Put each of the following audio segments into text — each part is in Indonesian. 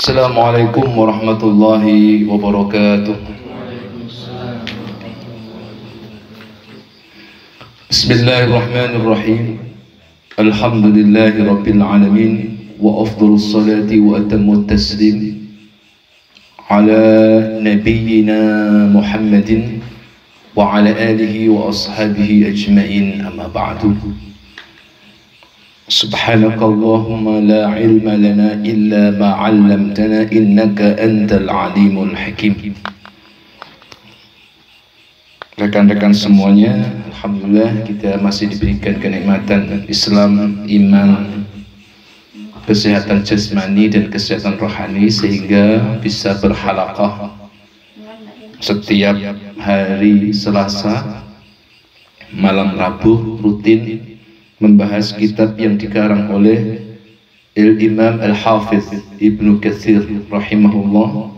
Assalamualaikum warahmatullahi wabarakatuh. Bismillahirrahmanirrahim. Alhamdulillahi rabbil alamin. Wa afdalus salati wa atammut taslim ala nabiyyina Muhammadin wa ala alihi wa ashabihi ajma'in, amma ba'du. Subhanakallahumma la ilma lana illa ma 'allamtana innaka antal alimul hakim. Rekan-rekan semuanya, alhamdulillah kita masih diberikan kenikmatan Islam, iman, kesehatan jasmani dan kesehatan rohani sehingga bisa berhalaqah setiap hari Selasa, malam Rabu rutin membahas kitab yang dikarang oleh Imam Al-Hafiz Ibnu Katsir rahimahullah,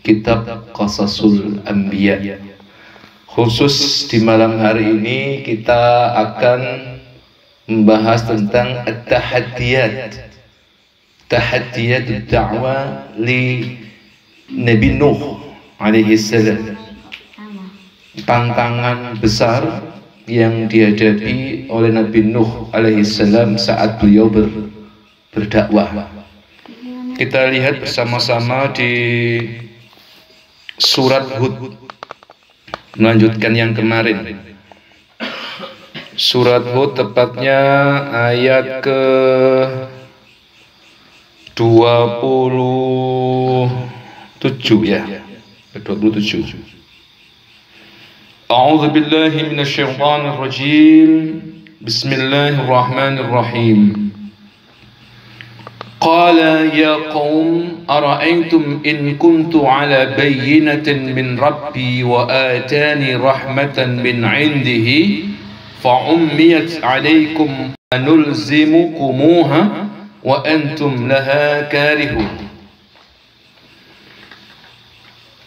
kitab Qasasul Anbiya. Khusus di malam hari ini kita akan membahas tentang at-tahaddiyat, tahaddiyat da'wah li Nabi Nuh alaihi salam, tantangan besar yang dihadapi oleh Nabi Nuh alaihissalam saat beliau berdakwah. Kita lihat bersama-sama di surat Hud, melanjutkan yang kemarin. Surat Hud tepatnya ayat ke 27 ya, ke 27. أعوذ بالله من الشيطان الرجيم بسم الله الرحمن الرحيم قال يا قوم أرأيتم إن كنت على بينة من ربي وآتاني رحمة من عنده فعميت عليكم أنلزمكموها وأنتم لها كارهون.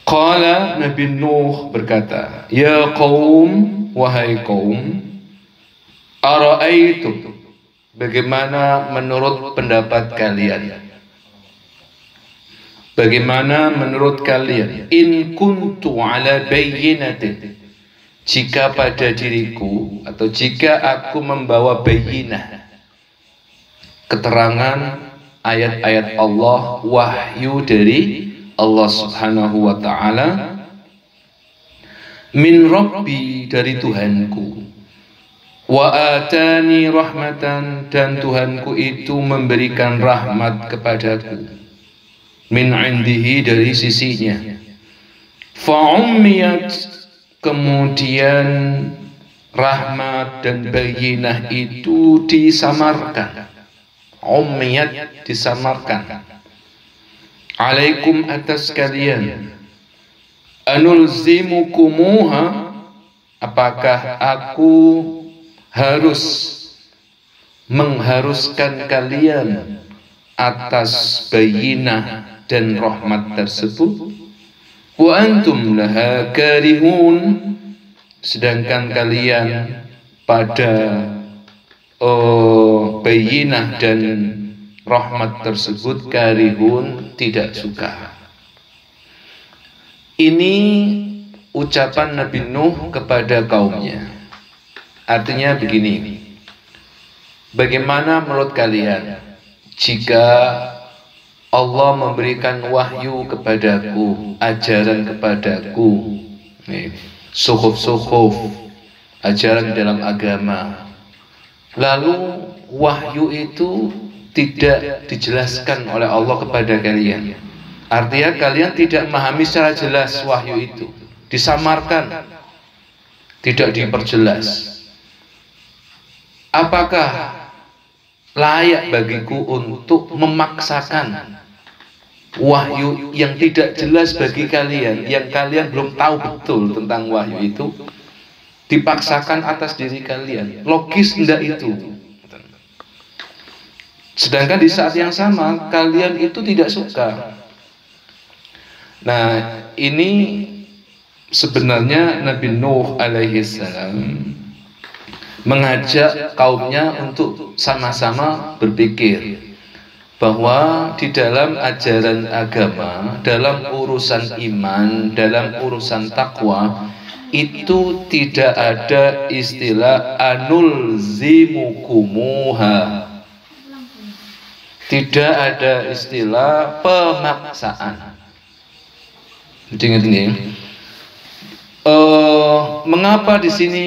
Qala Nabi Nuh berkata, ya qaum, wahai kaum, ara'aitum, bagaimana menurut pendapat kalian? Bagaimana menurut kalian? In kuntu ala bayyinatin, jika pada diriku atau jika aku membawa bayyinah, keterangan ayat-ayat Allah, wahyu dari Allah subhanahu wa ta'ala, min Rabbi, dari Tuhanku, wa atani rahmatan, dan Tuhanku itu memberikan rahmat kepadaku, min indihi, dari sisinya, fa'ummiyat, kemudian rahmat dan bayinah itu disamarkan, ummiyat, disamarkan, alaikum, atas kalian, anulzimukumuha, apakah aku harus mengharuskan kalian atas bayinah dan rahmat tersebut, wa antum laha karihun, sedangkan kalian pada bayinah dan rahmat tersebut karihun, tidak suka. Ini ucapan Nabi Nuh kepada kaumnya. Artinya begini, bagaimana menurut kalian jika Allah memberikan wahyu kepadaku, ajaran kepadaku, suhuf-suhuf, ajaran dalam agama, lalu wahyu itu tidak dijelaskan oleh Allah kepada kalian. Artinya kalian tidak memahami secara jelas wahyu itu, disamarkan, tidak diperjelas. Apakah layak bagiku untuk memaksakan wahyu yang tidak jelas bagi kalian, yang kalian belum tahu betul tentang wahyu itu, dipaksakan atas diri kalian? Logis enggak itu? Sedangkan di saat yang sama kalian itu tidak suka. Nah, ini sebenarnya Nabi Nuh alaihi salam mengajak kaumnya untuk sama-sama berpikir, bahwa di dalam ajaran agama, dalam urusan iman, dalam urusan takwa itu tidak ada istilah anulzimukumuha, tidak ada istilah pemaksaan. Ingat ini. Mengapa di sini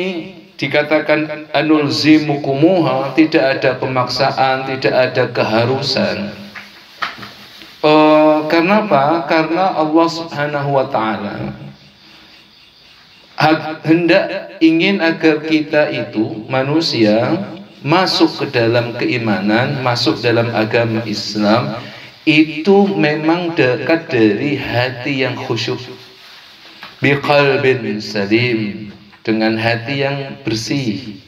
dikatakan anulzimukumuha, tidak ada pemaksaan, tidak ada keharusan? Karena apa? Karena Allah Subhanahu wa taala hendak ingin agar kita itu manusia masuk ke dalam keimanan, masuk dalam agama Islam itu memang dekat dari hati yang khusyuk, biqalbin salim, dengan hati yang bersih,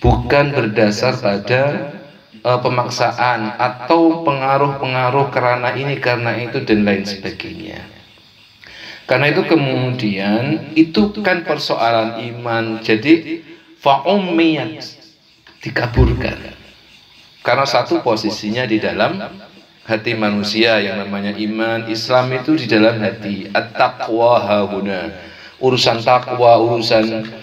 bukan berdasar pada pemaksaan atau pengaruh-pengaruh karena ini karena itu dan lain sebagainya. Karena itu kemudian itu kan persoalan iman, jadi fa'ummiyat, dikaburkan. Karena satu posisinya di dalam hati manusia yang namanya iman, Islam itu di dalam hati. At-taqwa hahuna, urusan takwa, urusan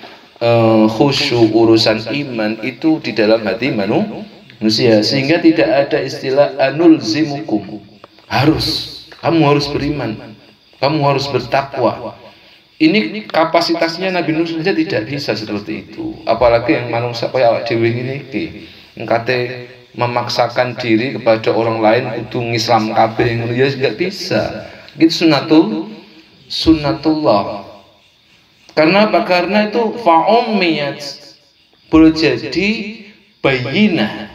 khusyuk, urusan iman itu di dalam hati manusia. Sehingga tidak ada istilah anulzimukum, kamu harus beriman, kamu harus bertakwa. Ini kapasitasnya Nabi Nuh saja tidak bisa seperti itu. Apalagi yang manusia kaya awak dhewe ngene iki. Engkate memaksakan diri kepada orang lain kudu ngislam kabeh ngono ya enggak bisa. Gitu sunnatullah. Karena apa? Karena itu fa'ummiyat, boleh jadi bayinah.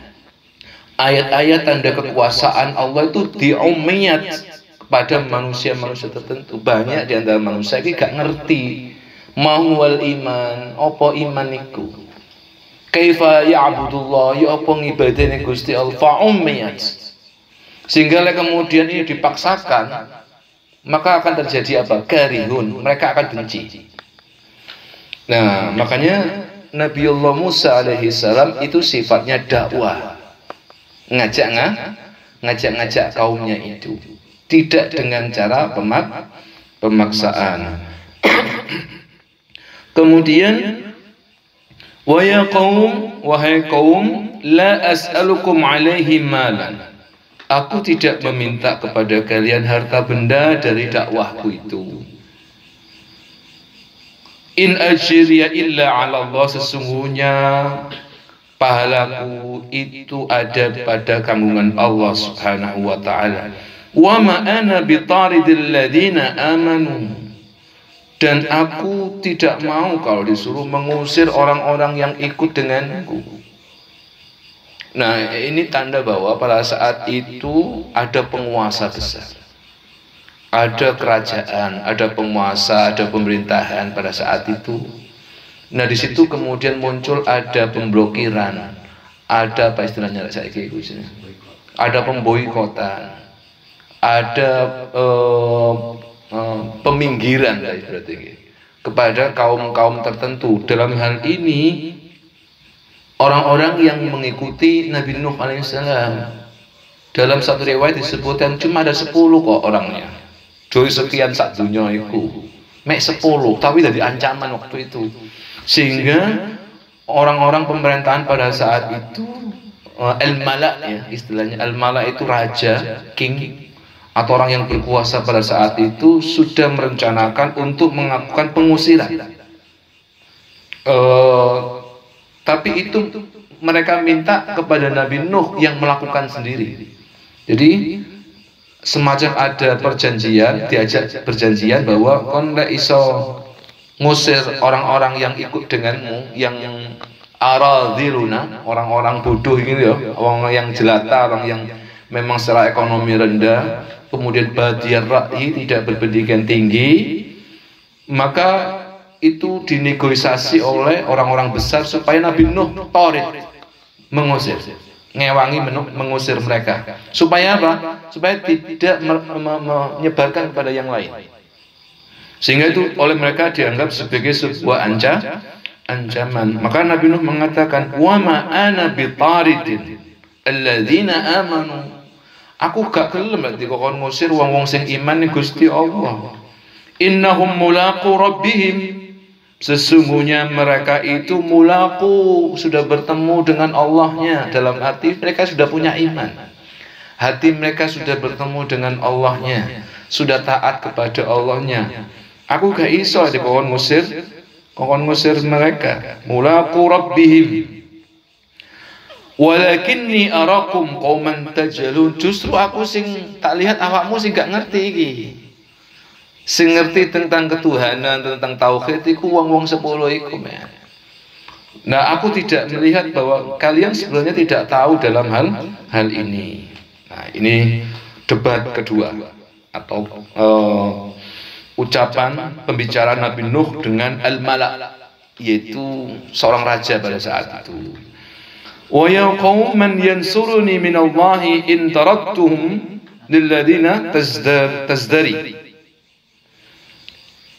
Ayat-ayat tanda kekuasaan Allah itu diummiyat pada manusia-manusia tertentu. Banyak di antara manusia ini gak ngerti mahwal iman, apa iman iku, kaifa ya'budullah, ya apa ngibadahne Gusti Allah, fa'ummiyat. Sehingga kemudian ini dipaksakan, maka akan terjadi apa? Karihun, mereka akan benci. Nah, makanya Nabiullah Musa alaihi salam itu sifatnya dakwah, ngajak kaumnya itu, tidak dengan cara pemaksaan. Kemudian wahai kaum, la as'alukum alaihi malan, aku tidak meminta kepada kalian harta benda dari dakwahku itu. In ajriya illa ala Allah, sesungguhnya pahalaku itu ada pada kandungan Allah Subhanahu wa taala. Wa ma ana bitaridil ladzina amanu, dan aku tidak mau kalau disuruh mengusir orang-orang yang ikut denganku. Nah, ini tanda bahwa pada saat itu ada penguasa besar, ada kerajaan, ada penguasa, ada pemerintahan pada saat itu. Nah, di situ kemudian muncul ada pemblokiran, ada apa istilahnya saya kira, ada pemboikotan, ada peminggiran berarti kepada kaum-kaum tertentu. Dalam hal ini orang-orang yang mengikuti Nabi Nuh alaihissalam. Dalam satu riwayat disebutkan cuma ada 10 kok orangnya. Dari sekian sak dunia itu, mek 10, tapi dari ancaman waktu itu. Sehingga orang-orang pemerintahan pada saat itu al-mala, ya istilahnya, al-mala itu raja, king, atau orang yang berkuasa pada saat itu sudah merencanakan untuk melakukan pengusiran. Tapi itu mereka minta kepada Nabi Nuh yang melakukan sendiri. Jadi semacam ada perjanjian, diajak perjanjian bahwa kon lek iso ngusir orang-orang yang ikut denganmu, yang aradhiluna, orang-orang bodoh gitu ya, orang yang jelata, orang yang memang secara ekonomi rendah, kemudian badiyar ra'i, tidak berpendidikan tinggi, maka itu dinegosiasi oleh orang-orang besar supaya Nabi Nuh tarid, mengusir, ngewangi mengusir mereka. Supaya apa? Supaya tidak menyebarkan kepada yang lain. Sehingga itu oleh mereka dianggap sebagai sebuah ancaman. Maka Nabi Nuh mengatakan, wa ma ana bitaridin alladzina amanu, Aku gak gelem nek dikon ngusir wong-wong sing iman ning Gusti Allah. Innahum mulaqu rabbihim. Sesungguhnya mereka itu mulaku, sudah bertemu dengan Allahnya. Dalam arti mereka sudah punya iman. Hati mereka sudah bertemu dengan Allahnya, sudah taat kepada Allahnya. Aku gak iso dikon ngusir mereka. Mulaku rabbihim. Walakinni arakum qauman tajhalun. Justru aku sing tak lihat awakmu sing gak ngerti iki. Sing ngerti tentang ketuhanan, tentang tauhid iku wong-wong 10 iku, men. Nah, aku tidak melihat bahwa kalian sebenarnya tidak tahu dalam hal ini. Nah, ini debat kedua atau ucapan pembicaraan Nabi Nuh dengan al-mala', yaitu seorang raja pada saat itu. Wa ya qaum man yansuruni minallahi in taraktuhum lilladina tazdari.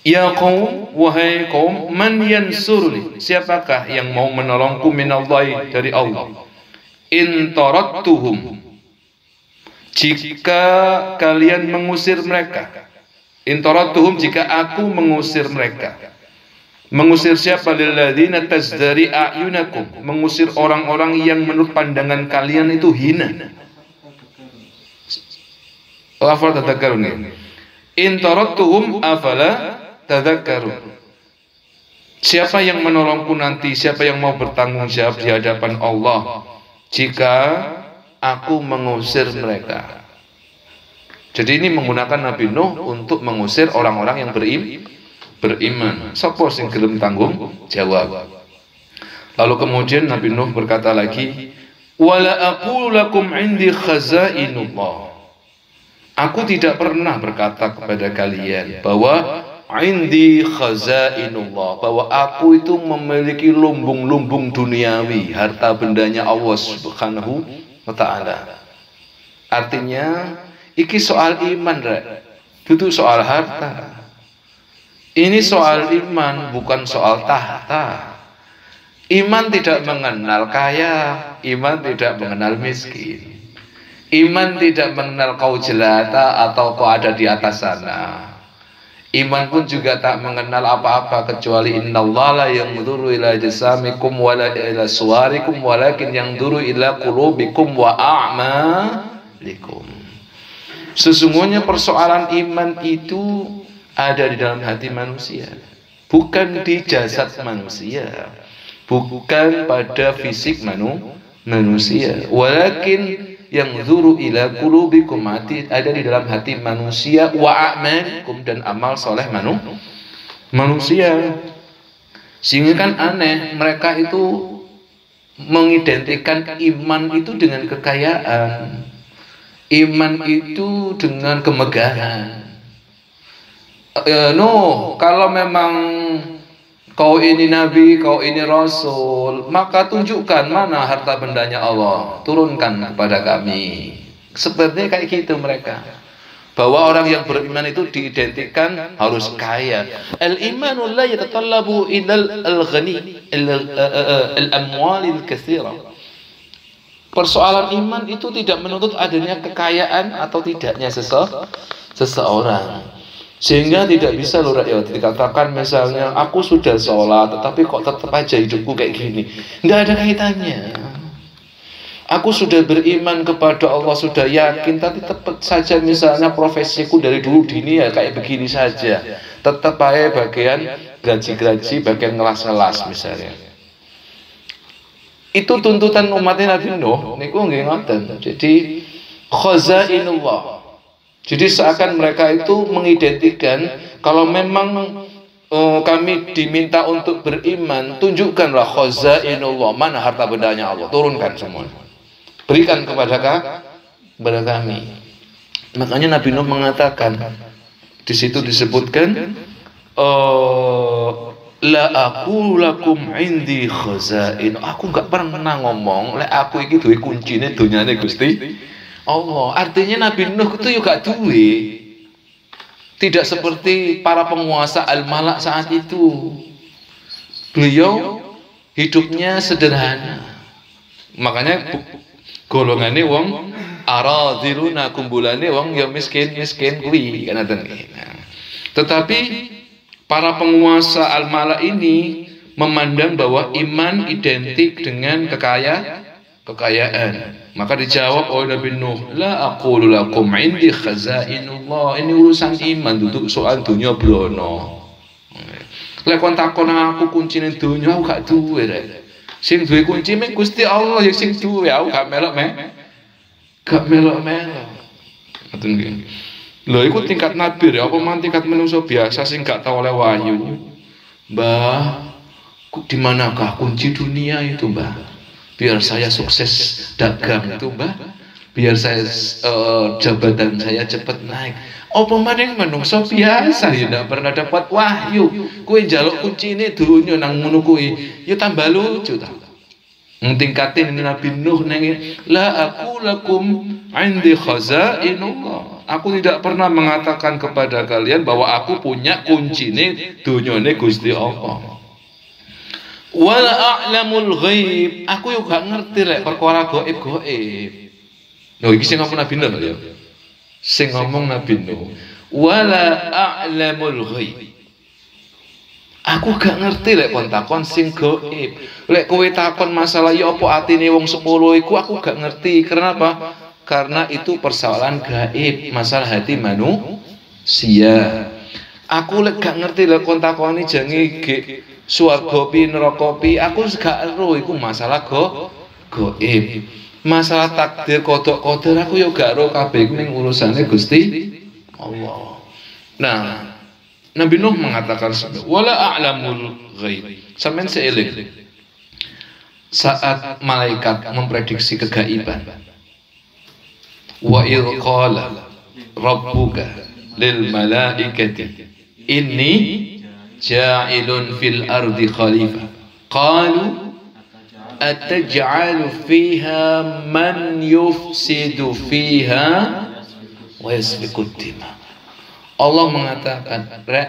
Ya qaum, wahai kaum, man yansuruni, siapakah yang mau menolongku minallahi, dari Allah. In taraktuhum, jika kalian mengusir mereka. In taraktuhum, jika aku mengusir mereka. Mengusir siapa? Lilladzina tazdari a'yunakum, mengusir orang-orang yang menurut pandangan kalian itu hina. Afala tadhakkarun. In taraktuhum afala tadhakkarun. Siapa yang menolongku nanti? Siapa yang mau bertanggung jawab di hadapan Allah jika aku mengusir mereka? Jadi ini menggunakan Nabi Nuh untuk mengusir orang-orang yang beriman. Sapa sing gelem tanggung jawab? Lalu kemudian Nabi Nuh berkata lagi, wala aqulu lakum indi khazainullah. Aku tidak pernah berkata kepada kalian bahwa indi khazainullah, bahwa aku itu memiliki lumbung-lumbung duniawi, harta bendanya Allah Subhanahu wa ta'ala. Artinya iki soal iman, rek. Itu soal harta. Ini soal iman, bukan soal tahta. Iman tidak mengenal kaya, iman tidak mengenal miskin. Iman tidak mengenal kau jelata atau kau ada di atas sana. Iman pun juga tak mengenal apa-apa kecuali innallaha la yanzuru ila jasamikum wala ila suwarikum walakin yanzuru ila qulubikum wa a'malikum. Sesungguhnya persoalan iman itu ada di dalam hati manusia, bukan di jasad manusia, bukan pada fisik manusia. Walakin yang zuru ila qulubikum, hati ada di dalam hati manusia, wa a'malikum, dan amal soleh manusia. Sehingga kan aneh, mereka itu mengidentikan iman itu dengan kekayaan, iman itu dengan kemegahan. Kalau memang kau ini nabi, kau ini rasul, maka tunjukkan mana harta bendanya Allah, turunkan kepada kami. Sepertinya kayak gitu mereka, bahwa orang yang beriman itu diidentikan harus kaya. Al-imanu la yatatallabu ilal al-ghani al-amwalil katsira. Persoalan iman itu tidak menuntut adanya kekayaan atau tidaknya seseorang. Sehingga tidak bisa loh rakyat dikatakan misalnya aku sudah sholat tetapi kok tetap aja hidupku kayak gini. Nggak ada kaitannya. Aku sudah beriman kepada Allah, sudah yakin, tapi tetap saja misalnya profesiku dari dulu dini ya kayak begini saja. Tetap aja bagian gaji-gaji, bagian ngelas-ngelas misalnya. Itu tuntutan umatnya Nabi Nuh niku nggih ngoten. Jadi khazainullah. Jadi seakan mereka itu mengidentikan kalau memang kami diminta untuk beriman, tunjukkanlah khazainullah, mana harta bendanya Allah, turunkan semua, berikan kepada kami. Makanya Nabi Nuh mengatakan, di situ disebutkan la aku lakum indi khazain. Aku gak pernah ngomong lek aku iki duwe kuncine donyane Gusti Allah. Artinya Nabi Nuh itu juga duwe. Tidak seperti para penguasa Al-Malak saat itu. Beliau hidupnya sederhana. Makanya golongannya wong aradhiluna kumbulane wong ya miskin kuwi kan ngoten. Tetapi para penguasa al-mala ini memandang bahwa iman identik dengan kekayaan. Maka dijawab oleh Nabi Nuh, la aqulu lakum indi khazainullah. Ini urusan iman, duduk soal dunia brono. Lek kon takon aku kuncine dunia, aku gak duwe rek. Sing duwe kunci mek Gusti Allah ya sing duwe, aku gak melok ngoten nggih. Lho iku tingkat nabi ya, apa man tingkat manusia biasa sing gak tau oleh wahyu. Mbah, di manakah kunci dunia itu, Mbah? Biar saya sukses dagang itu, Mbah. Biar saya jabatan saya cepat naik. Apa maning manungsa biasa ya ndak pernah dapat wahyu. Kowe njaluk kuncine donya nang ngono kuwi, ya tambah lucu ta. Tingkatin Nabi Nuh nang la aku lakum indi khazainullah. Aku tidak pernah mengatakan kepada kalian bahwa aku punya kuncine donyane Gusti Allah. Wala a'lamul ghaib, aku yo gak ngerti rek perkara gaib. Lho iki sing ngomong Nabi Nuh ya. Sing ngomong Nabi Nuh. Wala a'lamul ghaib. Aku gak ngerti lek kon takon sing gaib. Lek kowe takon masalah ya apa atine wong 10 iku aku gak ngerti. Kenapa? Karena itu persoalan gaib, masalah hati manusia. Aku lek gak ngerti lek kon takoni jange swarga pi neraka pi, aku gak ero iku masalah gaib. Masalah takdir kodok-kodok aku yo gak ero kabeh iku ning urusane Gusti Allah. Nah, Nabi Nuh mengatakan wala a'lamul ghaib. Sampeyan seeling saat malaikat memprediksi kegaiban. Wa idh qala rabbuka lil malaikati inni ja'ilun fil ardi khalifah qalu ataj'alu fiha man yufsidu fiha wa yasfiku dima. Allah mengatakan,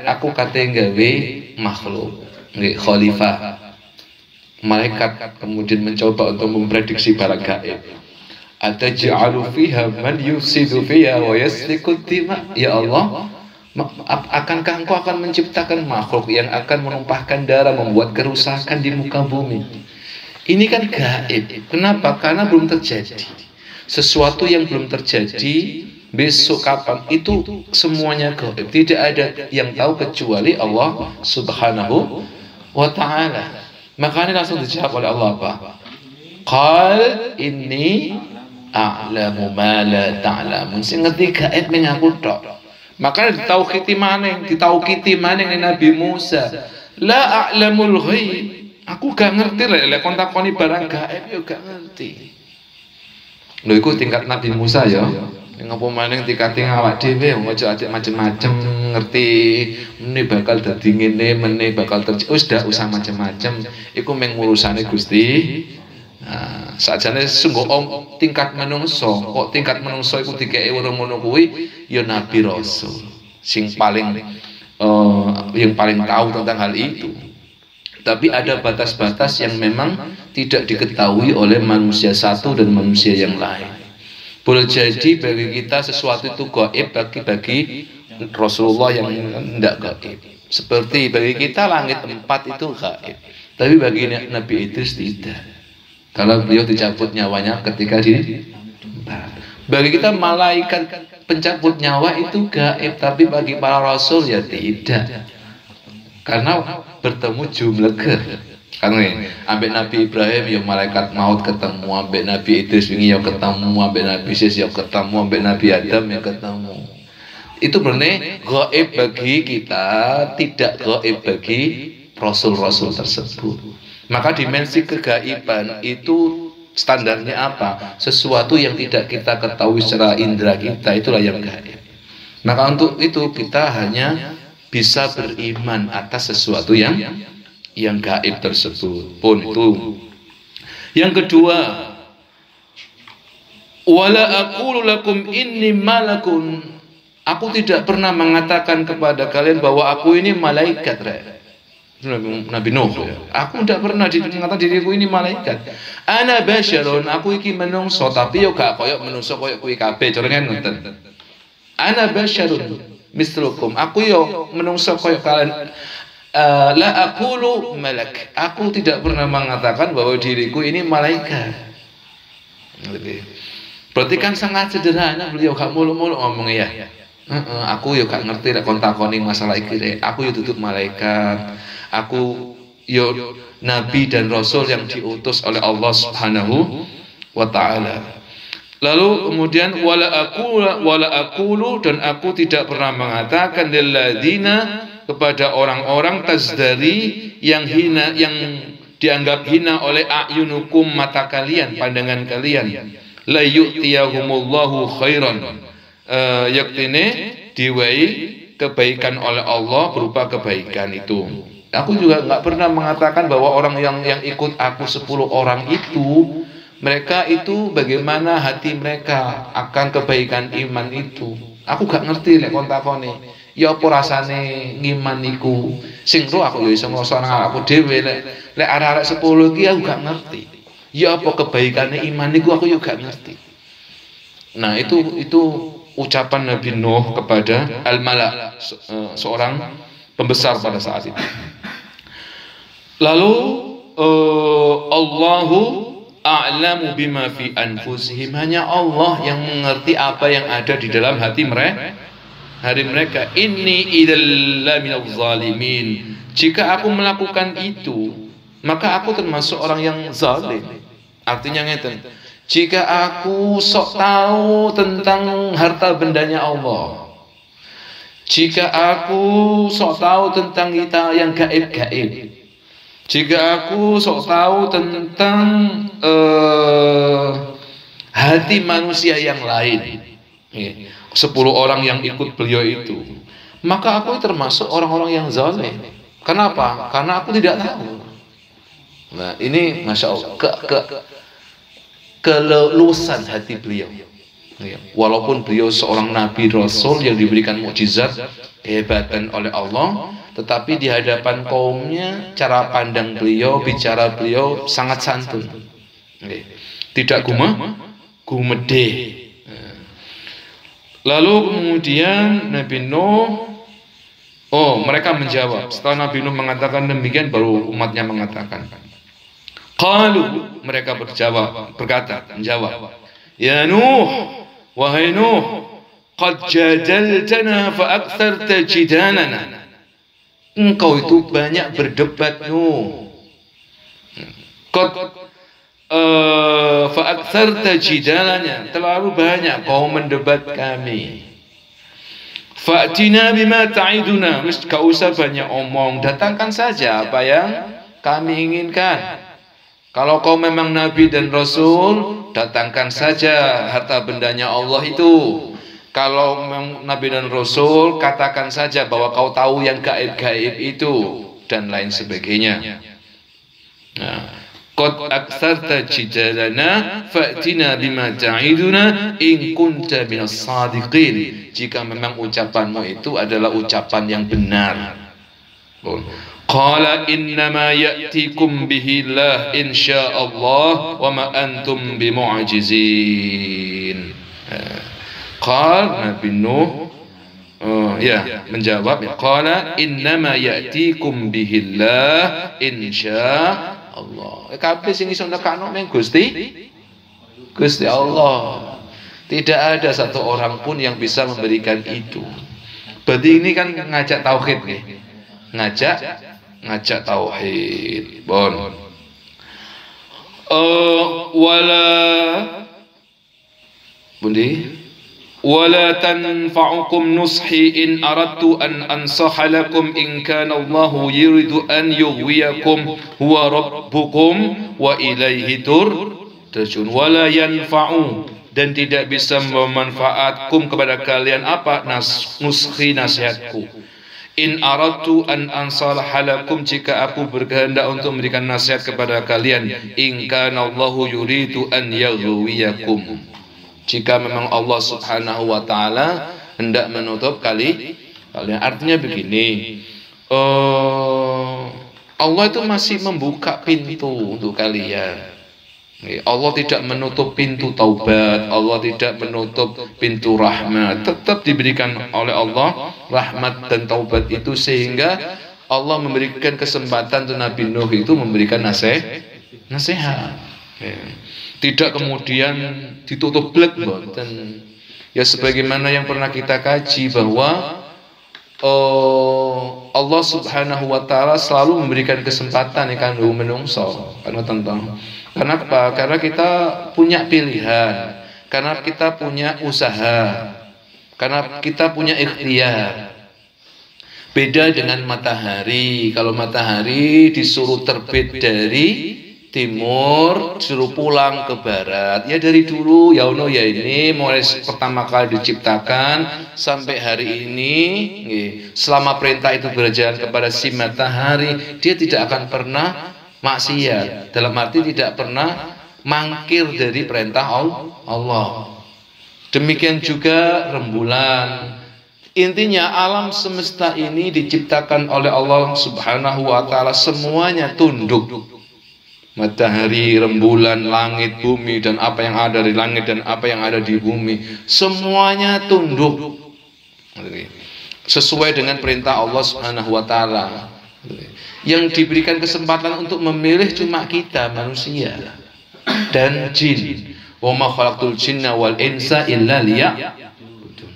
aku kate gawe makhluk nggih khalifah. Malaikat kemudian mencoba untuk memprediksi barang gaib. Ataj'alu fiha man yufsidu fiha wa yasfiku dima. Ya Allah, akankah engkau akan menciptakan makhluk yang akan menumpahkan darah, membuat kerusakan di muka bumi? Ini kan gaib. Kenapa? Karena belum terjadi. Sesuatu yang belum terjadi, besok kapan, itu semuanya gaib. Tidak ada yang tahu kecuali Allah Subhanahu wa ta'ala. Makanya langsung dijawab oleh Allah apa? Qal inni a'lamu ma la ta'lamun. Sing ngerti gaib ning aku tok. Makanya ditauqiti maning Nabi Musa. La a'lamul ghaib. Aku gak ngerti lek kon takoni barang gaib yo gak ngerti. Lho iku tingkat Nabi Musa ya. Ngapa maning tingkate awak dhewe aja ajek macem-macem ngerti meneh bakal dadi ngene meneh bakal terjadi. Wis dak usah macem-macem. Iku mung urusane Gusti. Nah, sakjane sungguh tingkat menungso, kok tingkat menungso iku dikeki urung ngono kuwi ya Nabi Rasul sing paling yang paling tahu tentang hal itu. Tapi ada batas-batas yang memang tidak diketahui oleh manusia satu dan manusia yang lain. Boleh jadi bagi kita sesuatu itu gaib, bagi Rasulullah yang tidak gaib. Seperti bagi kita langit 4 itu gaib, tapi bagi Nabi Idris tidak. Kalau beliau dicabut nyawanya ketika bagi kita malaikat pencabut nyawa itu gaib, tapi bagi para rasul ya tidak. Karena bertemu jumlah kan ambek Nabi Ibrahim ya malaikat maut ketemu, ambek Nabi Idris ini ya ketemu, ambek Nabi Sis ya ketemu, ambek Nabi Adam ya ketemu. Itu benar gaib bagi kita, tidak gaib bagi rasul-rasul tersebut. Maka dimensi kegaiban itu standarnya apa? Sesuatu yang tidak kita ketahui secara indera kita, itulah yang gaib. Maka untuk itu kita hanya bisa beriman atas sesuatu yang gaib tersebut pun itu. Yang kedua, wala aqulu lakum inni malakun. Aku tidak pernah mengatakan kepada kalian bahwa aku ini malaikat. Nabi Nuh. Aku tidak pernah mengatakan diriku ini malaikat. Ana basyarun, aku iki menungso tapi yo gak koyok menungso koyok kuwi kabeh. Carane ngoten. Ana basyarun mislukum. Aku yo menungso koyok kalian. La aqulu malak. Aku tidak pernah mengatakan bahwa diriku ini malaikat. Berarti kan sangat sederhana, beliau gak mulu-mulu ngomongnya ya. Aku yo gak ngerti lek kontakoni masalah iki. Aku yo tutup malaikat. Aku yo nabi dan rasul yang diutus oleh Allah Subhanahu wa taala. Lalu kemudian wala aqulu dan aku tidak pernah mengatakan lilladzina kepada orang-orang tazdari yang hina, yang dianggap hina oleh ayunukum mata kalian, pandangan kalian. La yu'tiyahumullahu khairan. Yaktine diwai kebaikan oleh Allah berupa kebaikan itu. Aku juga nggak pernah mengatakan bahwa orang yang ikut aku 10 orang itu, mereka itu bagaimana hati mereka akan kebaikan iman itu. Aku gak ngerti lek kontakone. Ya apa rasane ngiman iku. Sing ro aku ya iso ngrasa nang aku dhewe lek arek-arek 10 iki aku gak ngerti. Ya apa kebaikane iman iku aku ya gak ngerti. Nah, itu ucapan Nabi Nuh kepada al-mala, seorang pembesar pada saat itu. Lalu Allahu a'lamu bima fi anfusihim, hanya Allah yang mengerti apa yang ada di dalam hati mereka. Inni idzal minaz zalimin. Jika aku melakukan itu, maka aku termasuk orang yang zalim. Artinya ngeten. Jika aku sok tahu tentang harta bendanya Allah, jika aku sok tahu tentang kita yang gaib-gaib, jika aku sok tahu tentang hati manusia yang lain, 10 orang yang ikut beliau itu, maka aku termasuk orang-orang yang zalim. Kenapa? Karena aku tidak tahu. Nah, ini Masya Allah kelelusan hati beliau. Walaupun beliau seorang nabi rasul yang diberikan mukjizat kehebatan oleh Allah, tetapi di hadapan kaumnya cara pandang beliau, bicara beliau sangat santun, tidak gumede. Lalu kemudian Nabi Nuh, mereka menjawab. Setelah Nabi Nuh mengatakan demikian, baru umatnya mengatakan. Qalu, mereka menjawab, ya Nuh, wahai Nuh, qad jadaltana fa aktsarta jidalana. Engkau itu banyak berdebat, Nuh. Qad fa aktsarta jidalana, terlalu banyak kau mendebat kami. Fa'tina bima ta'iduna, gak usah banyak omong, datangkan saja apa yang kami inginkan. Kalau kau memang nabi dan rasul, datangkan saja harta bendanya Allah itu. Kalau memang nabi dan rasul, katakan saja bahwa kau tahu yang gaib-gaib itu dan lain sebagainya. Qad aktsarta jidalana fa'tina bima ta'iduna in kunta minas sadiqin. Jika memang ucapanmu itu adalah ucapan yang benar. Qala innama ya'tikum bihi Allah insyaallah wa ma antum bimu'jizin. Qala Nabi Nuh menjawab, qala innama ya'tikum bihi Allah insyaallah. Kabeh sing iso nekakno mung Gusti Allah. Tidak ada satu orang pun yang bisa memberikan itu. Berarti ini kan ngajak tauhid nih. Ngajak tauhid. Bon. Wala tanfa'ukum nushi in aradtu an ansaha lakum in kana Allahu yuridu an yughwiyakum huwa rabbukum wa ilaihi turja'un. Wala yanfa'u, dan tidak bisa memanfaatkum kepada kalian apa nushi nasihatku. In aradtu an ansalaha lakum, jika aku berkehendak untuk memberikan nasihat kepada kalian. In kana Allahu yuridu an yaghwiyakum, jika memang Allah Subhanahu wa taala hendak menutup kalian. Artinya begini, Allah itu masih membuka pintu untuk kalian. Allah tidak menutup pintu taubat, Allah tidak menutup pintu rahmat. Tetap diberikan oleh Allah rahmat dan taubat itu, sehingga Allah memberikan kesempatan untuk Nabi Nuh itu memberikan nasihat. Tidak kemudian ditutup blek, boten. Ya sebagaimana yang pernah kita kaji bahwa Allah Subhanahu wa taala selalu memberikan kesempatan kanggo menungso. Karena apa? Karena kita punya pilihan, karena kita punya usaha, karena kita punya ikhtiar. Beda dengan matahari. Kalau matahari disuruh terbit dari timur, disuruh pulang ke barat. Ya dari dulu ya ono ya ini, mulai pertama kali diciptakan sampai hari ini, selama perintah itu berjalan kepada si matahari, dia tidak akan pernah maksiat, dalam arti tidak pernah mangkir dari perintah Allah. Demikian juga rembulan. Intinya alam semesta ini diciptakan oleh Allah Subhanahu wa taala, semuanya tunduk. Matahari, rembulan, langit, bumi, dan apa yang ada di langit dan apa yang ada di bumi, semuanya tunduk sesuai dengan perintah Allah Subhanahu wa taala. Yang diberikan kesempatan untuk memilih cuma kita manusia dan jin. Wa ma khalaqtul jinna wal insa illa liya'budun.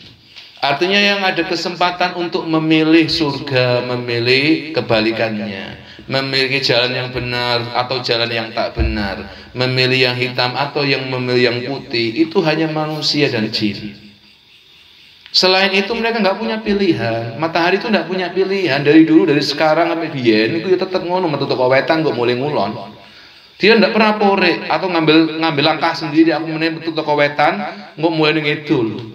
Artinya yang ada kesempatan untuk memilih surga, memilih kebalikannya, memilih jalan yang benar atau jalan yang tak benar, memilih yang hitam atau yang memilih yang putih, itu hanya manusia dan jin. Selain itu mereka nggak punya pilihan. Matahari itu nggak punya pilihan dari dulu, dari sekarang sampai biyen itu ya tetap ngono, metu teko wetan kok mulai ngulon. Dia nggak pernah pore atau ngambil langkah sendiri, aku meneh metu teko wetan kok mulai ngidul.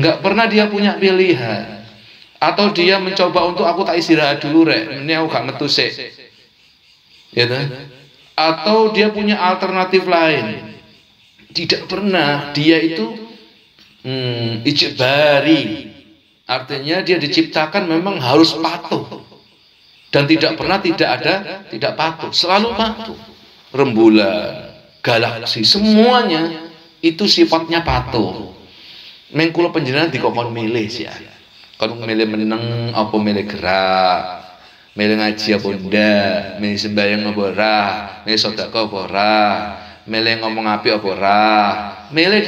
Nggak pernah dia punya pilihan. Atau dia mencoba untuk aku tak istirahat dulu rek, ini aku gak metu sik. Ya kan? Atau dia punya alternatif lain. Tidak pernah. Dia itu ijbari, artinya dia diciptakan memang harus patuh, dan tidak pernah tidak patuh, selalu patuh. Rembulan, galaksi, semuanya itu sifatnya patuh. Mengkulo penjenengan dikokon milih sih ya. Kon milih meneng apa milih gerak, milih ngaji apa ndak, milih sembahyang apa ora, milih sedekah apa ora, milih ngomong apik apa ora, milih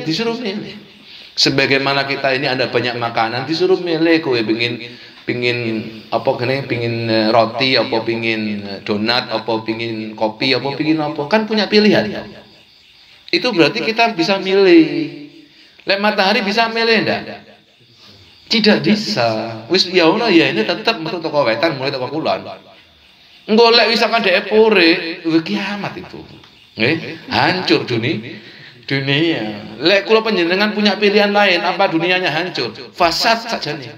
disuruh milih. Sebagaimana kita ini ada banyak makanan, disuruh milih, kowe pingin apa gini, pingin roti apa pingin donat apa pingin kopi apa pingin apa, kan punya pilihan. Itu berarti kita bisa milih. Lek matahari bisa milih ndak? Tidak bisa. Wis ya ono ya ini tetap metu teko wetan mulai teko kulon. Engko lek misalkan dhek pore, kiamat itu. Hancur dunia. Lek kula panjenengan punya pilihan lain, apa dunianya hancur? Fasad saja nih.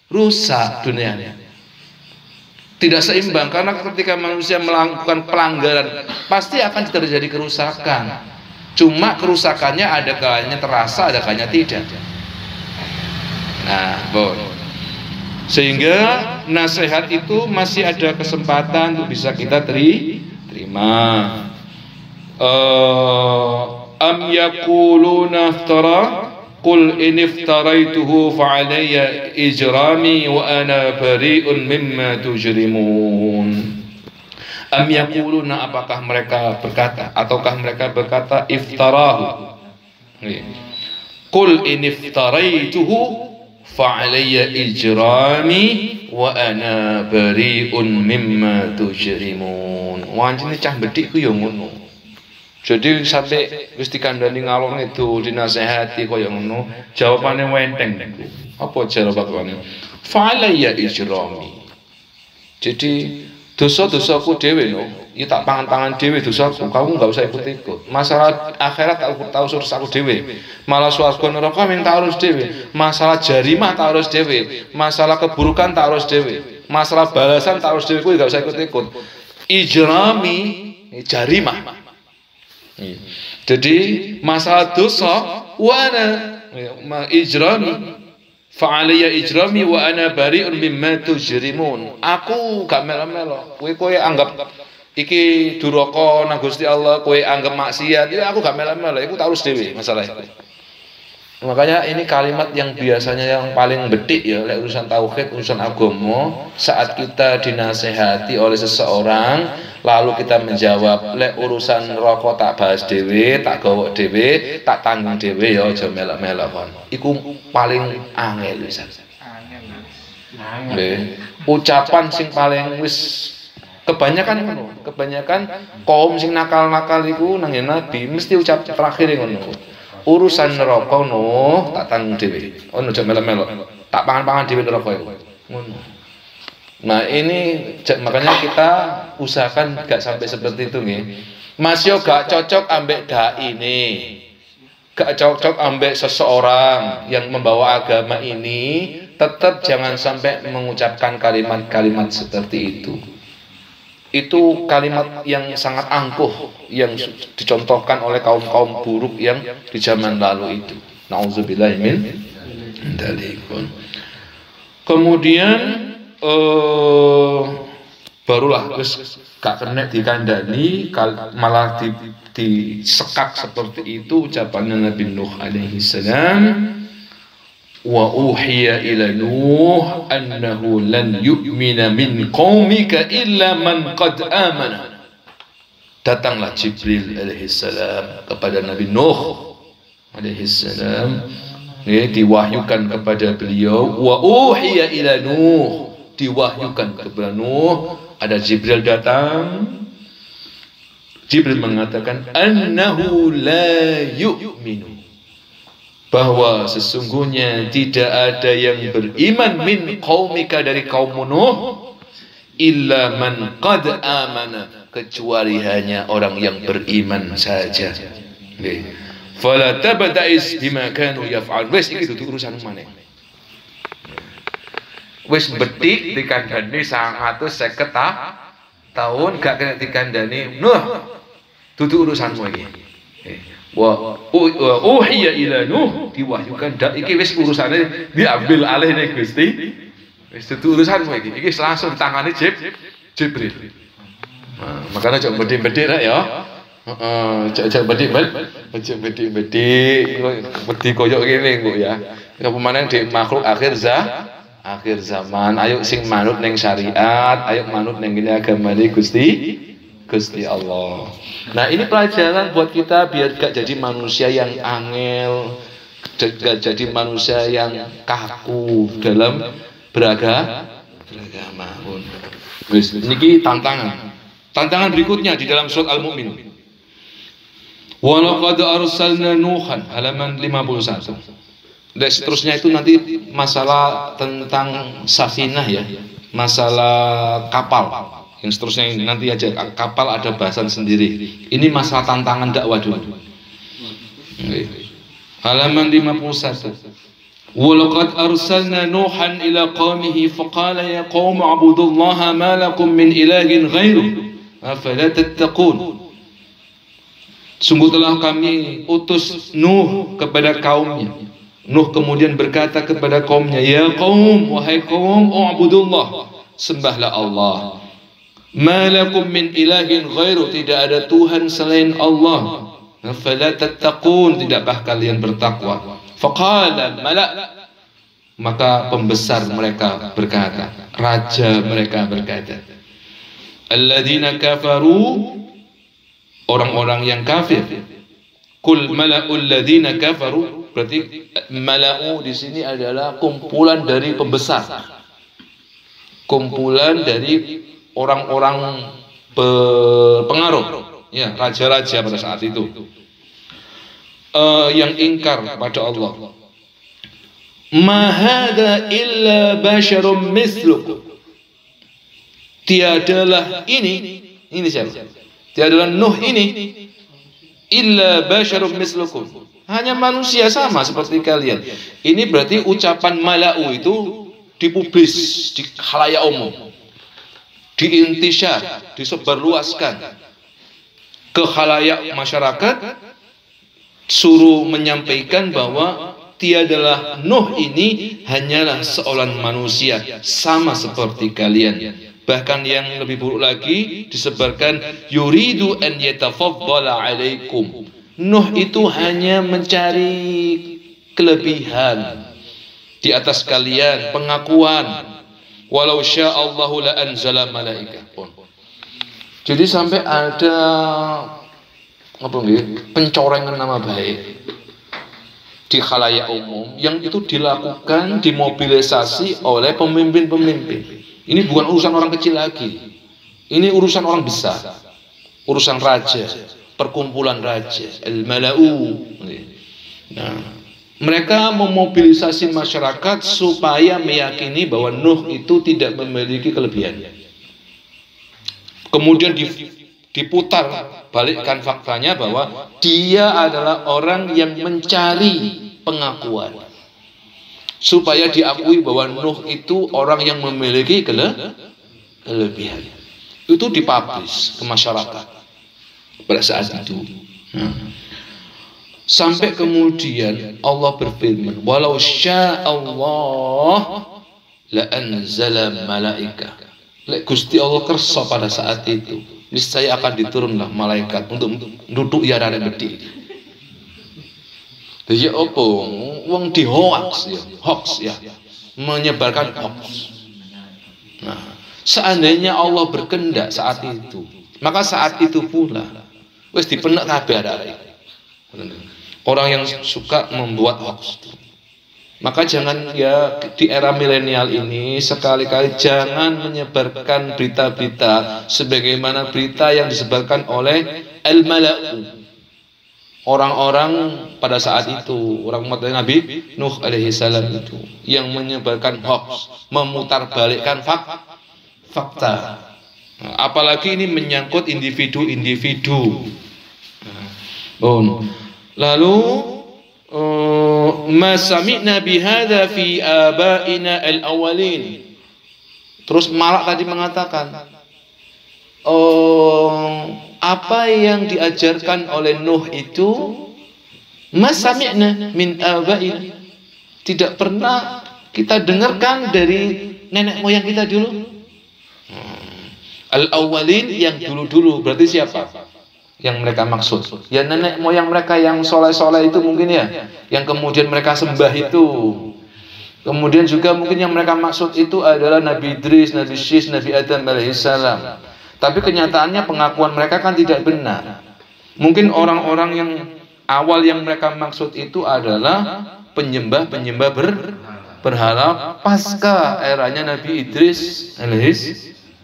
Rusak dunianya. Tidak seimbang, karena ketika manusia melakukan pelanggaran pasti akan terjadi kerusakan. Cuma kerusakannya ada kalanya terasa, ada kalanya tidak. Nah, sehingga nasihat itu masih ada kesempatan untuk bisa kita terima. Am yaquluna iftara qul in iftaraituhu fa alayya ijrami wa ana bari'un mimma tujrimun. Am yaquluna, apakah mereka berkata ataukah mereka berkata iftarahu. Qul in iftaraituhu fa alayya ijrami wa ana bari'un mimma tujrimun. Wancine cah bedhik ku yo ngono. Jadi sampai wis dikandani ngalor ngidul dinasehati kaya ngono, jawabane wenteng. Apa jawabane? Fa'alayya ijrami. Jadi dosa-dosaku dhewe no, ya tak pangan-pangan dhewe dosaku, kamu enggak usah ikut-ikut. Masalah akhirat tak urus aku dhewe. Malah swarga neraka ming tak urus dhewe. Masalah jarimah tak urus dhewe. Masalah keburukan tak urus dhewe. Masalah balasan tak urus dhewe, kowe enggak usah ikut-ikut. Ijrami, jarimah. Jadi masalah dosa wana ijrami Fa'alayya ijrami wa ana bari'un mimma tujrimun. Aku gak melo-melo. Kowe anggap iki duraka nang Gusti Allah, kowe anggap maksiat, ya aku gak melo-melo, iku tak urus dhewe masalah itu. Makanya ini kalimat yang biasanya yang paling bedik ya, lek urusan tauhid, urusan agama, saat kita dinasehati oleh seseorang, lalu kita menjawab, lek urusan rokok tak bahas dhewe, tak gawok dhewe, tak tanggung dhewe ya aja melok-melok kon. Iku paling angel wisan. Angel. Ucapan sing paling wis kebanyakan ngono, kebanyakan kaum sing nakal-nakal iku nang Nabi mesti ucap terakhir ngono. Urusan neraka no tak tanggung dhewe. Ono aja melok-melok. Tak pangan-pangan dhewe neraka iku. Ngono. Nah, ini makanya kita usahakan gak sampai seperti itu nggih. Mas yo gak cocok ambek dai ini. Gak cocok ambek seseorang yang membawa agama ini, tetap jangan sampai mengucapkan kalimat-kalimat seperti itu. Itu kalimat yang sangat angkuh yang dicontohkan oleh kaum-kaum buruk yang di zaman lalu itu. Nauzubillahi min dzalik. Kemudian barulah terus gak kena dikandani malah disekak seperti itu ucapannya Nabi Nuh alaihi salam. Wa uhiya ila Nuh annahu lan yu'mina min qaumika illa man qad amana. Datanglah Jibril alaihi salam kepada Nabi Nuh alaihi salam, diwahyukan kepada beliau. Wa uhiya ila Nuh, diwahyukan kepada Nuh. Ada Jibril datang. Jibril mengatakan annahu la yu'minu, bahwa sesungguhnya tidak ada yang beriman min qaumika dari kaum Nuh illa man qad amana, kecuali hanya orang yang beriman saja. Fala tabta'is bima kanu yaf'al. Wis iki dudu urusan maneh. Wis betik dikandani 150 tahun gak kena dikandani. Nuh, dudu urusanmu iki. Wa uhiya ila Nuh, diwahyukan dak iki wis urusane diambil alih ning Gusti. Wis dudu urusanmu iki. Iki langsung tangane Jibril. Nah, makanya cok bedik-bedik rek ya. Cok bedik-bedik wedi koyok ngene kok ya. Apa meneh di makhluk akhir zaman. Ayo sing manut ning syariat, ayo manut ning agama Gusti Allah. Nah, ini pelajaran buat kita biar gak jadi manusia yang angel, gak jadi manusia yang kaku dalam beragama. Ini tantangan berikutnya di dalam surat Al-Mu'min. Wa laqad arsalna Nuhan, halaman 51. Dan seterusnya itu nanti masalah tentang safinah ya, masalah kapal. Yang seterusnya nanti aja kapal ada bahasan sendiri. Ini masalah tantangan dakwah dulu. Halaman 51. Walaqad arsalna Nuhan ila qaumihi faqala ya qaum ibudullaha ma lakum min ilahin ghairuh afala tattaqun. Sungguh telah kami utus Nuh kepada kaumnya. Nuh kemudian berkata kepada kaumnya, ya qaum, wahai kaum, ubudullah, sembahlah Allah. Ma lakum min ilahin ghairu, tidak ada Tuhan selain Allah. Fala tattaqun, tidakkah kalian bertakwa? Faqala mala, maka pembesar mereka berkata, raja mereka berkata, alladzina kafaru, orang-orang yang kafir. Kul mala'ul ladzina kafaru, berarti mala'u di sini adalah kumpulan dari pembesar, kumpulan dari orang-orang pengaruh, ya, raja-raja pada saat itu, yang ingkar pada Allah. Ma hadza illa basyarum mislukum, tiadalah ini siapa? Tiadalah Nuh ini illa basyarum mislukum, hanya manusia sama seperti kalian. Ini berarti ucapan mala'u itu dipublis di khalayak umum, diintisyar, disebarluaskan ke khalayak masyarakat, suruh menyampaikan bahwa tiadalah Nuh ini hanyalah seorang manusia sama seperti kalian. Bahkan yang lebih buruk lagi disebarkan yuridu an yatafaddala alaikum. Nuh itu hanya mencari kelebihan di atas kalian, pengakuan. Walau sya'allahu la anzala malaikah. Jadi sampai ada pencorengan nama baik di khalayak umum yang itu dilakukan, dimobilisasi oleh pemimpin-pemimpin. Ini bukan urusan orang kecil lagi. Ini urusan orang besar. Urusan raja, perkumpulan raja, al-mala'u. Nah, mereka memobilisasi masyarakat supaya meyakini bahwa Nuh itu tidak memiliki kelebihan. Kemudian diputar balikkan faktanya bahwa dia adalah orang yang mencari pengakuan supaya diakui bahwa Nuh itu orang yang memiliki kelebihan. Itu dipublish ke masyarakat pada saat itu. Sampai kemudian Allah berfirman, walau sya'allah la anzala malaikah. Lek Gusti Allah kersa pada saat itu, niscaya akan diturunlah malaikat untuk duduk ya arek bedhi. Ya opo wong di hoax ya, menyebarkan hoax. Nah, seandainya Allah berkehendak saat itu, maka saat itu pula wis dipenek kabeh arek. Orang yang suka membuat hoax. Maka jangan ya di era milenial ini sekali-kali jangan menyebarkan berita-berita sebagaimana berita yang disebarkan oleh al-mala'u. Orang-orang pada saat itu, orang umat Nabi Nuh alaihi salam itu yang menyebarkan hoax, memutarbalikkan fakta. Nah, apalagi ini menyangkut individu-individu. Lalu ma sami'na bihadza fi abaina al-awwalin. Terus Malak tadi mengatakan, apa yang diajarkan oleh Nuh itu ma sami'na min abaina. Tidak pernah kita dengarkan dari nenek moyang kita dulu. Al-awwalin yang dulu-dulu berarti siapa? Yang mereka maksud ya nenek moyang mereka yang soleh-soleh itu mungkin ya, yang kemudian mereka sembah itu. Kemudian juga mungkin yang mereka maksud itu adalah Nabi Idris, Nabi Syis, Nabi Adam alaihissalam. Tapi kenyataannya pengakuan mereka kan tidak benar. Mungkin orang-orang yang awal yang mereka maksud itu adalah penyembah-penyembah berhala pasca eranya Nabi Idris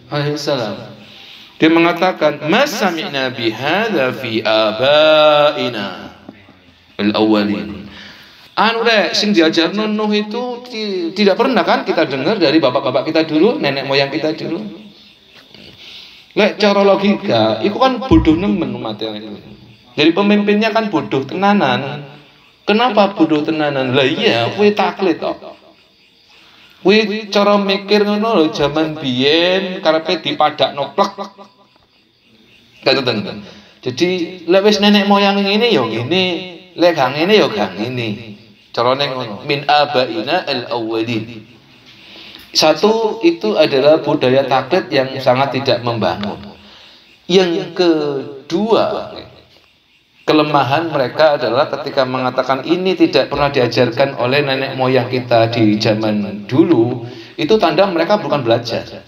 alaihissalam. Dia mengatakan, "Ma sami'na bihadza fi abaina al-awwalin." Sing diajarno Nuh itu tidak pernah kan kita dengar dari bapak-bapak kita dulu, nenek moyang kita dulu. Lek cara logika, itu kan bodoh nemen umat yang itu. Jadi pemimpinnya kan bodoh tenanan. Kenapa bodoh tenanan? Lah iya, kuwi taklid kok. Kuwi cara mikir ngono lho, jaman biyen karepe dipadakno plek. Katen. Jadi lek wis nenek moyang ngene ya ngene, lek gak ngene ya gak ngene. Carane ngono, min abaina al-awwalin. Satu itu adalah budaya taklid yang sangat tidak membangun. Yang kedua, kelemahan mereka adalah ketika mengatakan ini tidak pernah diajarkan oleh nenek moyang kita di zaman dulu, itu tanda mereka bukan belajar.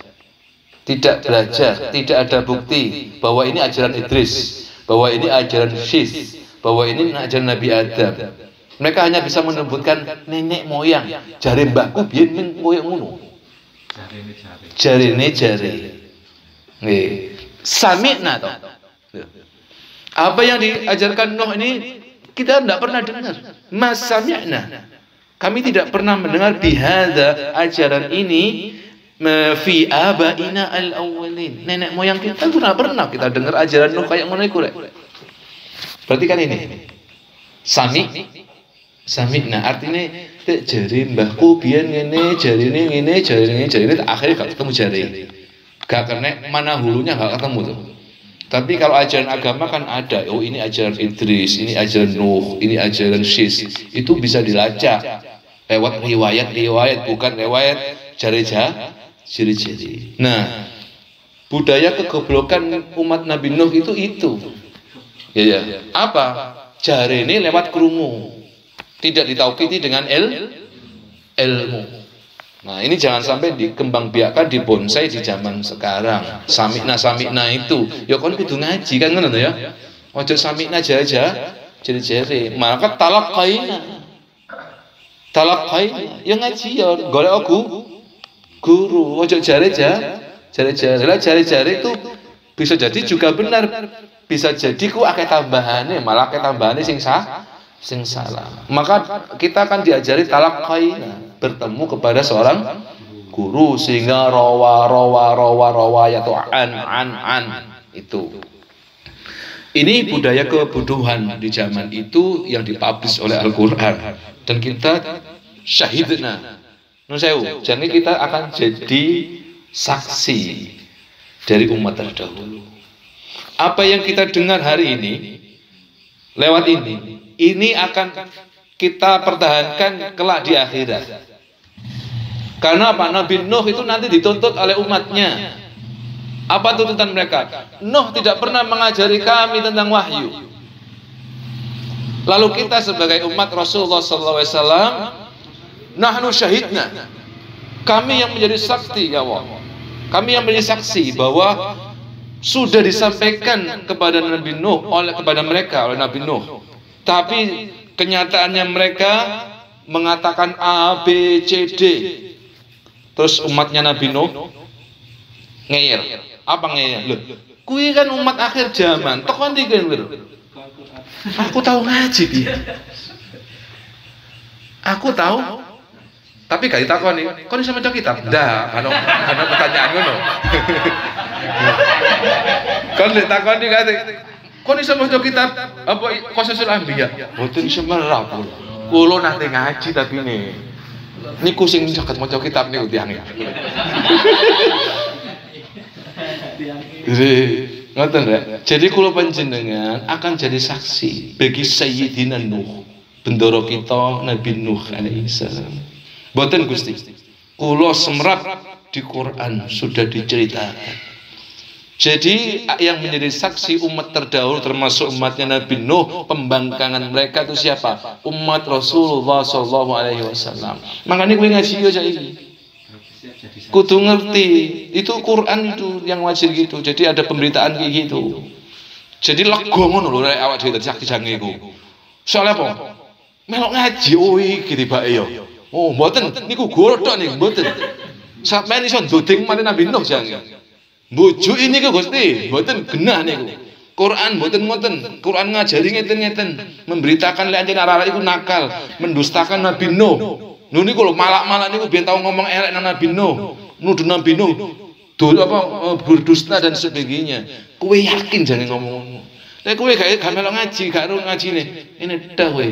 Tidak belajar, tidak ada bukti bahwa ini ajaran Idris, bahwa ini ajaran Syis, bahwa ini ajaran Nabi Adam. Mereka hanya bisa menyebutkan nenek moyang, jare mbahku biyen men koyo ngono. Jarine jare. Nggih. Sami'na to. Apa yang diajarkan Nuh ini kita tidak pernah dengar. Mas sami'na. Kami tidak pernah mendengar bihadza ajaran ini fi abaina al-awwalin. Nenek moyang kita tidak pernah kita dengar ajaran Nuh kayak ngono iku rek. Berarti kan ini sami'na artinya jari mbahku biyen ngene, jarine ngene, jarine akhirnya gak ketemu jari. Gak kena mana hulunya gak ketemu tuh. Tapi kalau ajaran agama kan ada, oh ini ajaran Idris, ini ajaran Nuh, ini ajaran Syis. Itu bisa dilacak lewat riwayat-riwayat, bukan lewat jari-jari. Nah, budaya kegoblokan umat Nabi Nuh itu. Ya. Apa? Jari ini lewat krungu. Tidak ditaukiti dengan ilmu. Nah, ini jangan sampai dikembangbiakkan, dibonsai di zaman sekarang. Samikna itu, ya kon kudu ngaji kan ngono ya. Ojo samikna jari-jari. Maka talaqaina, ya ngaji ya golek guru. Ojo jari-jari. Lah jari-jari itu bisa jadi juga benar. Bisa jadi ku akeh tambahane, malah akeh tambahane sing salah. Maka kita akan diajari talaqaina, bertemu kepada seorang guru, sehingga rawa yaitu an itu. Ini budaya kebodohan di zaman itu yang dipublish oleh Al-Qur'an, dan kita syahidna. Jadi kita akan jadi saksi dari umat terdahulu. Apa yang kita dengar hari ini lewat ini akan kita pertahankan kelak di akhirat. Karena apa? Nabi Nuh itu nanti dituntut oleh umatnya. Apa tuntutan mereka? Nuh tidak pernah mengajari kami tentang wahyu. Lalu kita sebagai umat Rasulullah SAW, nahnu syahidna, kami yang menjadi saksi ya Allah. Kami yang menjadi saksi bahwa sudah disampaikan kepada Nabi Nuh oleh Nabi Nuh. Tapi kenyataannya mereka mengatakan A, B, C, D. Terus umatnya Nabi Nuh ngeyel. Apa ngeyel? Loh, kuwi kan umat akhir zaman. Tok ndi kan lho. Aku tahu ngaji dia. Aku tahu. Tapi gak ditakoni, kon iso maca kitab? Ndak, ana pertanyaan ngono. Kon ditakoni kate, kon iso maca kitab apa Qasasul Anbiya? Mboten iso merap. Kulo nate ngaji tapi niku sing saged maca kitab niku tiyang. Ngoten rek. Jadi kulo panjenengan akan jadi saksi bagi Sayyidina Nuh, bendoro kita Nabi Nuh alaihi salam. Boten Gusti, kulo semrat di Quran sudah diceritakan. Jadi yang menjadi saksi umat terdahulu termasuk umatnya Nabi Nuh, pembangkangan mereka itu siapa? Umat Rasulullah SAW. Makanya gue ngaji yo saiki. Kudu ngerti, itu Quran itu yang wajib gitu. Jadi ada pemberitaan kayak gitu. Jadi lego ngono lho rek awak dhewe dadi saksi jange iku. Soale apa? Melok ngaji iki tibake yo. Oh, mboten niku guru tok niku mboten. Sampeyan iso ndodeng mati Nabi Nuh jange. Mbujuk ini ke Gusti, mboten genah niku. Quran mboten ngoten. Quran ngajari ngeten-ngeten, memberitakan lek anjen arek iku nakal, mendustakan Nabi Nuh. Nuh niku lho malak-malak niku biyen tau ngomong elek nang Nabi Nuh, nuduh Nabi Nuh berdusta dan sebagainya. Kowe yakin jange ngomong ngono. Nek kowe gak melok ngaji, gak ro ngajine, ini dah kowe.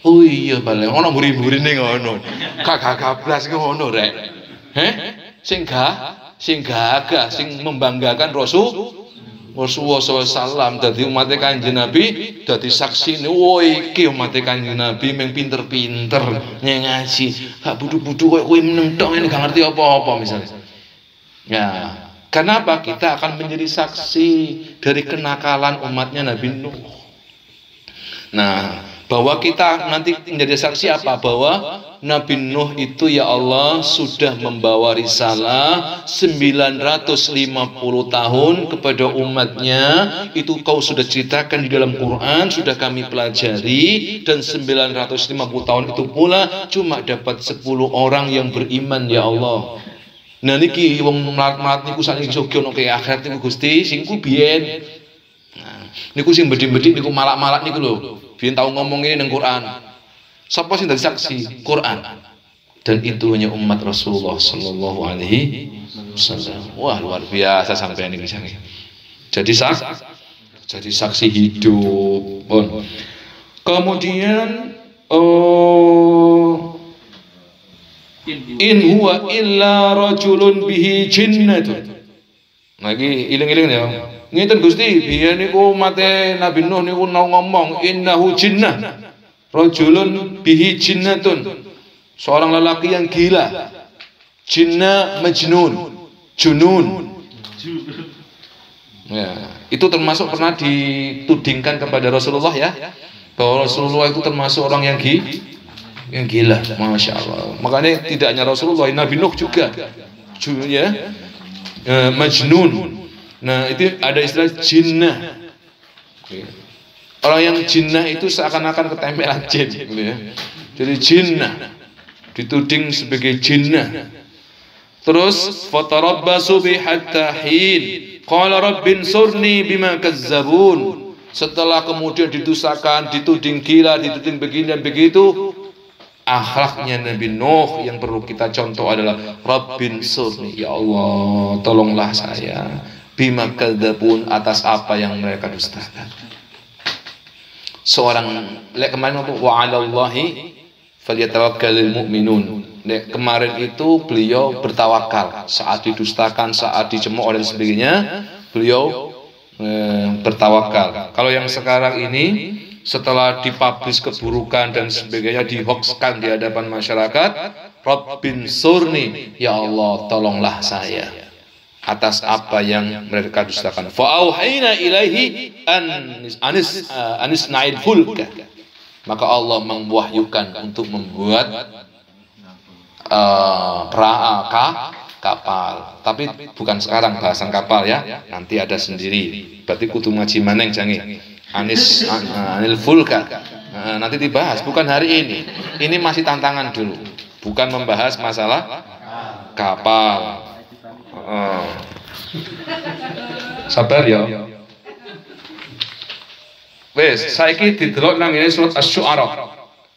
Oh iya balik, ono buri-burine ngono. Kagak blas ngono rek. Sing gagah, sing membanggakan Rasulullah SAW. Dadi umat Kanjeng Nabi, dadi saksi. Oh iki umat Kanjeng Nabi meng pinter-pinter ngaji. Gak budu-budu koyo kowe meneng tok ngene gak ngerti apa-apa misalnya. Ya, kenapa kita akan menjadi saksi dari kenakalan umatnya Nabi Nuh? Nah, bahwa kita nanti menjadi saksi apa? Bahwa Nabi Nuh itu ya Allah sudah membawa risalah 950 tahun kepada umatnya. Itu kau sudah ceritakan di dalam Quran, sudah kami pelajari. Dan 950 tahun itu pula cuma dapat 10 orang yang beriman ya Allah. Nah niki wong mlat-mlat niku sakniki sugih ono ke akhirat niku Gusti sing ku biyen. Nah, niku sing bedhi-bedhi niku malak-malak niku lho. Biyen tau ngomong ini nang Quran. Sapa sing dadi saksi? Quran. Dan itu hanya umat Rasulullah sallallahu alaihi wasallam. Wah, luar biasa sampean iki sange. Jadi saksi hidup. Pun. Kemudian in huwa illa rajulun bihi jinnatun. Lagi iling-iling ya. Ngeten Gusti, biyen niku mate Nabi Nuh niku ngomong innahu jinnah. Rajulun bihi jinnatun. Seorang lelaki yang gila. Jinnah majnun. Junun. Ya, itu termasuk pernah ditudingkan kepada Rasulullah ya, bahwa Rasulullah itu termasuk orang yang gila, masya Allah. Makanya tidak hanya Rasulullah, Nabi Nuh juga, ya, majnun. Nah itu ada istilah jinnah. Orang yang jinnah itu seakan-akan ketempelan jin, gitu ya. Jadi jinnah dituding sebagai jinnah. Terus fatarabbasu bi hatta hin. Qala rabbin surni bima kazzabun. Setelah kemudian didustakan, dituding gila, dituding begini dan begitu, akhlaknya Nabi Nuh yang perlu kita contoh adalah rabbin surni, ya Allah tolonglah saya bima kadzabun, atas apa yang mereka dustakan. Seorang kemarin wa 'alallahi falyatawakkalul mu'minun. Kemarin itu beliau bertawakal saat didustakan, saat dicemooh dan sebagainya, beliau bertawakal. Kalau yang sekarang ini setelah dipublish keburukan dan sebagainya, dihoaxkan di hadapan masyarakat, Rabbin surni, ya Allah tolonglah saya atas apa yang mereka dustakan. Fa auhayna ilaihi anis na'id fulka. Maka Allah memwahyukan untuk membuat kapal, tapi bukan sekarang bahasan kapal ya, nanti ada sendiri. Berarti kudu ngaji maneng jange. Anil fulka. Nanti dibahas, bukan hari ini. Ini masih tantangan dulu, bukan membahas masalah kapal. Sabar ya. Wes, saiki didelok nang ngene surat Asy-Syu'ara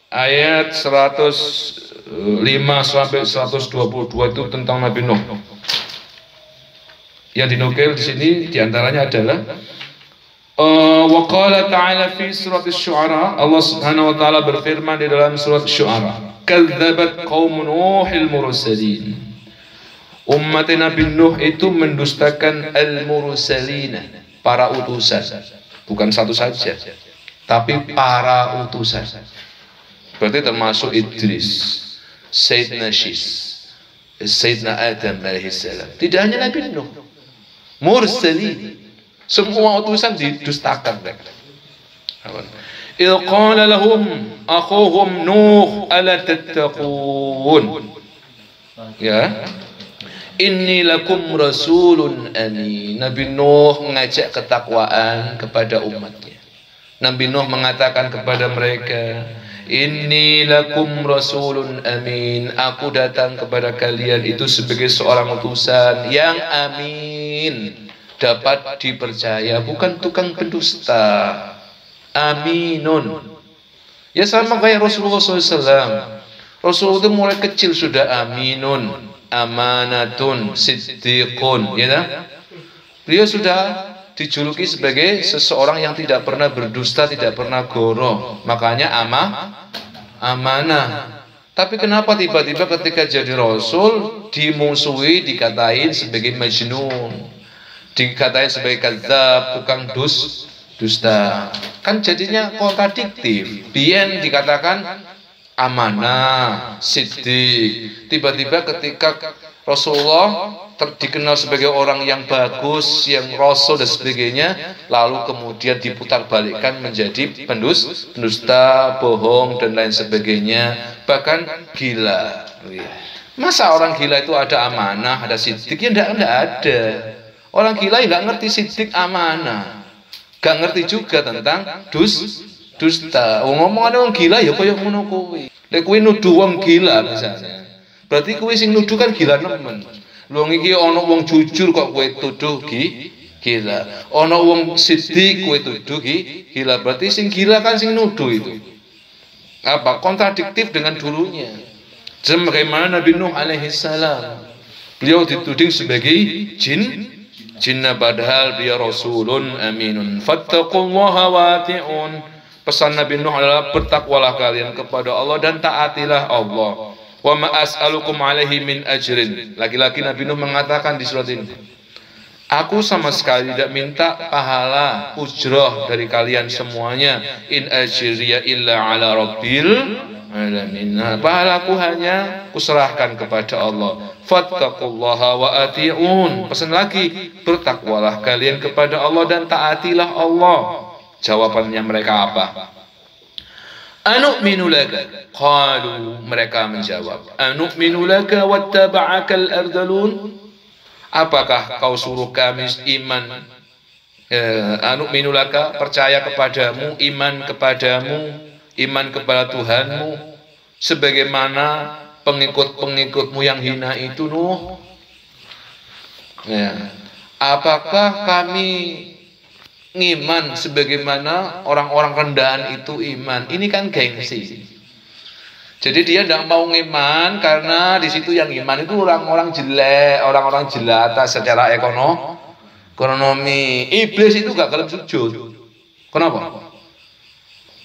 ayat 105 sampai 122 itu tentang Nabi Nuh. Yang dinukil di sini diantaranya adalah wa qala ta'ala fi surat Asy-Syu'ara, Allah Subhanahu wa taala berfirman di dalam surat Asy-Syu'ara, kadzabat qaum Nuhil mursalin. Umat Nabi Nuh itu mendustakan al-mursalin, para utusan. Bukan satu saja, tapi para utusan. Berarti termasuk Idris, Sayyidina Syis, Sayyidina Adam alaihissalam. Tidak hanya Nabi Nuh, mursalin, semua utusan didustakan mereka. إذ قال لهم أخوهم نوح ألا تتقون ya inni lakum rasulun amin. Nabi Nuh mengajak ketakwaan kepada umatnya. Nabi Nuh mengatakan kepada mereka, inni lakum rasulun amin, aku datang kepada kalian itu sebagai seorang utusan yang amin, dapat dipercaya, bukan tukang pendusta. Aminun. Ya sama kayak Rasulullah SAW. Rasulullah itu mulai kecil sudah aminun, amanatun, siddiqun, ya kan? Beliau sudah dijuluki sebagai seseorang yang tidak pernah berdusta, tidak pernah goroh. Makanya amanah. Tapi kenapa tiba-tiba ketika jadi Rasul dimusuhi, dikatain sebagai majnun, dikatain sebagai kadzab, tukang dusta? Kan jadinya kontradiktif. Biyen dikatakan amanah, siddiq. Tiba-tiba ketika Rasulullah dikenal sebagai orang yang bagus, yang rasul dan sebagainya, lalu kemudian diputar balikkan menjadi pendusta, bohong dan lain sebagainya, bahkan gila. Masa orang gila itu ada amanah, ada siddiq? Ya enggak ada. Orang gila enggak ngerti siddiq, amanah, enggak ngerti juga tentang dusta. Ngomong ada orang gila ya koyo ngono kuwi. Lek kuwi nuduh wong gila misalnya, berarti kuwi sing nuduh kan gila nemen. Lho iki ana wong jujur kok kowe tuduh gila. Ana wong siddiq kowe tuduh gila. Berarti sing gila kan sing nuduh itu. Apa kontradiktif dengan dulunya. Sebagaimana Nabi Nuh alaihi salam, beliau dituding sebagai jinnah padahal dia rasulun aminun. Fattaqullaha wati'un. Pesan Nabi Nuh adalah bertakwalah kalian kepada Allah dan taatilah Allah. Wa ma as'alukum alaihi min ajrin. Lagi-lagi Nabi Nuh mengatakan di surat ini, Aku sama sekali tidak minta pahala ujrah dari kalian semuanya. In ajriya illa ala rabbil alamin. Nah, pahalaku hanya kuserahkan kepada Allah. Fattaqullaha wa ati'un. Pesan lagi, bertakwalah kalian kepada Allah dan taatilah Allah. Jawabannya mereka apa? Anu'minu laka. Qalu, mereka menjawab, anu'minu laka wattaba'akal ardalun. Apakah kau suruh kami iman, anu'minu laka, percaya kepadamu, iman kepadamu, iman kepada Tuhanmu, sebagaimana pengikut-pengikutmu yang hina itu, Nuh? Ya. Apakah kami ngiman sebagaimana orang-orang rendahan itu iman? Ini kan gengsi. Jadi dia tidak mau ngiman karena di situ yang iman itu orang-orang jelek, orang-orang jelata secara ekonomi. Iblis itu gak gelem sujud. Kenapa?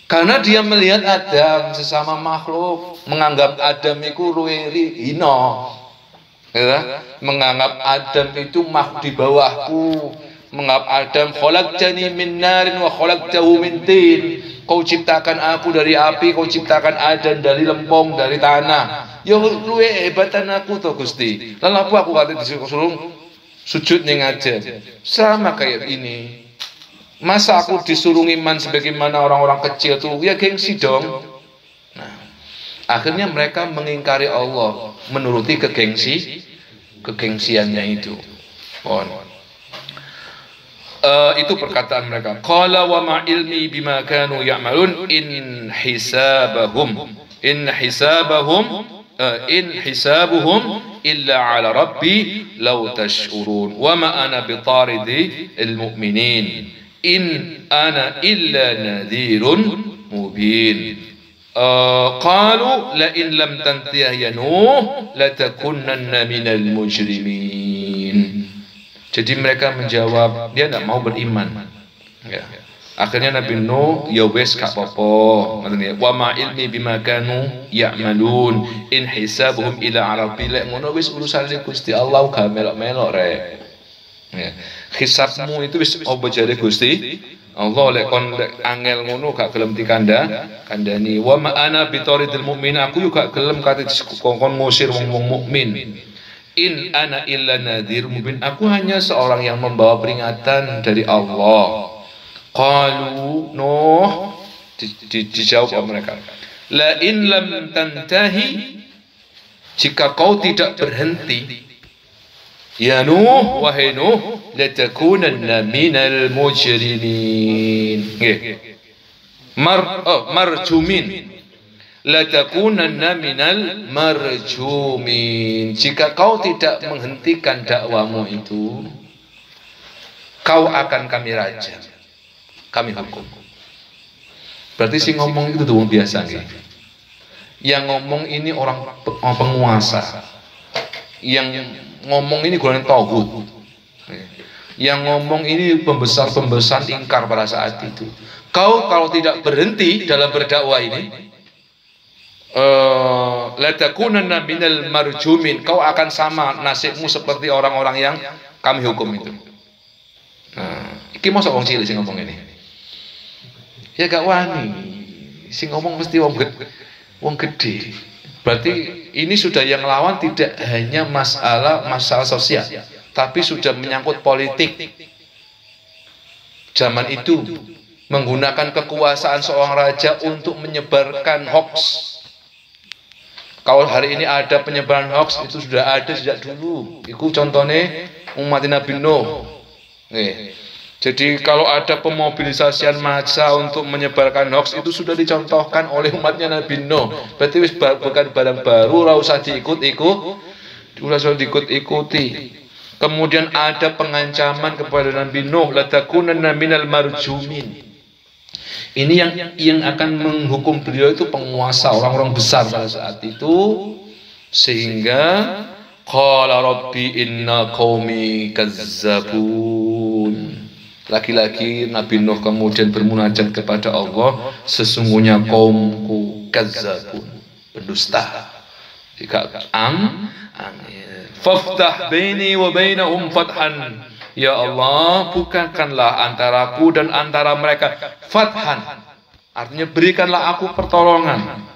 Karena dia melihat Adam sesama makhluk, menganggap Adam itu luweri hina. Ya, menganggap Adam itu makhluk di bawahku, menganggap Adam khalaqtani min narin wa khalaqtahu min tin. Kau ciptakan aku dari api, kau ciptakan Adam dari lempung, dari tanah. Ya luwe hebatan aku toh Gusti. Lalu apa aku kata disuruh sujud ning aja. Sama kayak ini. Masa aku disuruh iman sebagaimana orang-orang kecil tuh? Ya gengsi dong. Nah, akhirnya mereka mengingkari Allah, menuruti kegengsiannya itu. Itu perkataan mereka. Qala wa ma ilmi bima kanu ya'malun in hisabuhum illa ala rabbi law tash'urun wa ma ana bitaridi almu'minin in ana illa nadhirun mubin. Qalu la in lam tantahi ya Nuh latakunanna minal mujrimin. Jadi mereka menjawab, dia tidak mau beriman. Ya. Akhirnya Nabi Nuh, ya wes gak apa-apa. Wa ma ilmi bima kanu ya'malun in hisabuhum ila rabbi la ngono wis urusan Gusti Allah gak melok-melok rek. Ya. Hisabmu itu wis apa jare Gusti Allah, lek kon angel ngono gak gelem dikandani. Wa ma ana bitaridil mukmin, aku yo gak gelem kate dikongkon ngusir wong-wong mukmin. In ana illa nadhir mubin, aku hanya seorang yang membawa peringatan dari Allah. Qalu Nuh, dijawab oleh mereka, la in lam tantahi, jika kau tidak berhenti ya Nuh, wahai Nuh, latakunanna minal mujrimin. Marjumin, latakunanna minal marjumin. Jika kau tidak menghentikan dakwamu itu, kau akan kami rajam, kami hukum. Berarti si ngomong itu tuh biasa nih. Yang ngomong ini orang penguasa. Yang ngomong ini golongan tauhid. Yang ngomong ini pembesar-pembesar ingkar pada saat itu. Kau kalau tidak berhenti dalam berdakwah ini, latakunanna minal marjumin, kau akan sama nasibmu seperti orang-orang yang kami hukum itu. Nah, iki mosok wong cilik sing ngomong ini. Ya gak wani. Sing ngomong mesti wong gede. Berarti ini sudah yang lawan tidak hanya masalah sosial, tapi sudah menyangkut politik. Zaman itu menggunakan kekuasaan seorang raja untuk menyebarkan hoax. Kalau hari ini ada penyebaran hoax, itu sudah ada sejak dulu. Itu contohnya umat Nabi Nuh. Jadi kalau ada pemobilisasian massa untuk menyebarkan hoax, itu sudah dicontohkan oleh umatnya Nabi Nuh. Berarti bukan barang baru, ora usah diikut-ikuti. Kemudian ada pengancaman kepada Nabi Nuh, latakunanna minal marjumin. Ini yang akan menghukum beliau itu penguasa, orang-orang besar pada saat itu. Sehingga qala rabbi inna qaumi kazzabun. Lagi-lagi Nabi Nuh kemudian bermunajat kepada Allah, sesungguhnya kaumku kazzabun, pendusta. Jika faftah baini wa bainahum fathan, Ya Allah, bukakanlah antaraku dan antara mereka fathan. Artinya berikanlah aku pertolongan.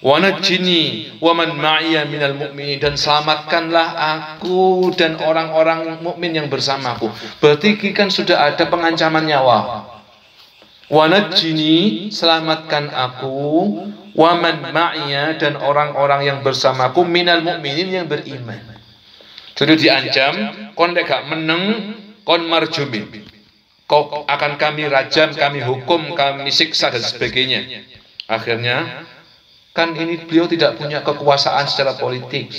Wa najjini wa man ma'iya minal mu'minin, dan selamatkanlah aku dan orang-orang mukmin yang bersamaku. Berarti kan sudah ada pengancaman nyawa. Wa najjini, selamatkan aku, wa man ma'iya, dan orang-orang yang bersamaku, minal mu'minin, yang beriman. Sudah diancam, kon lek gak meneng, kon marjumin. Kau akan kami rajam, kami hukum, kami siksa dan sebagainya. Akhirnya kan ini beliau tidak punya kekuasaan secara politik.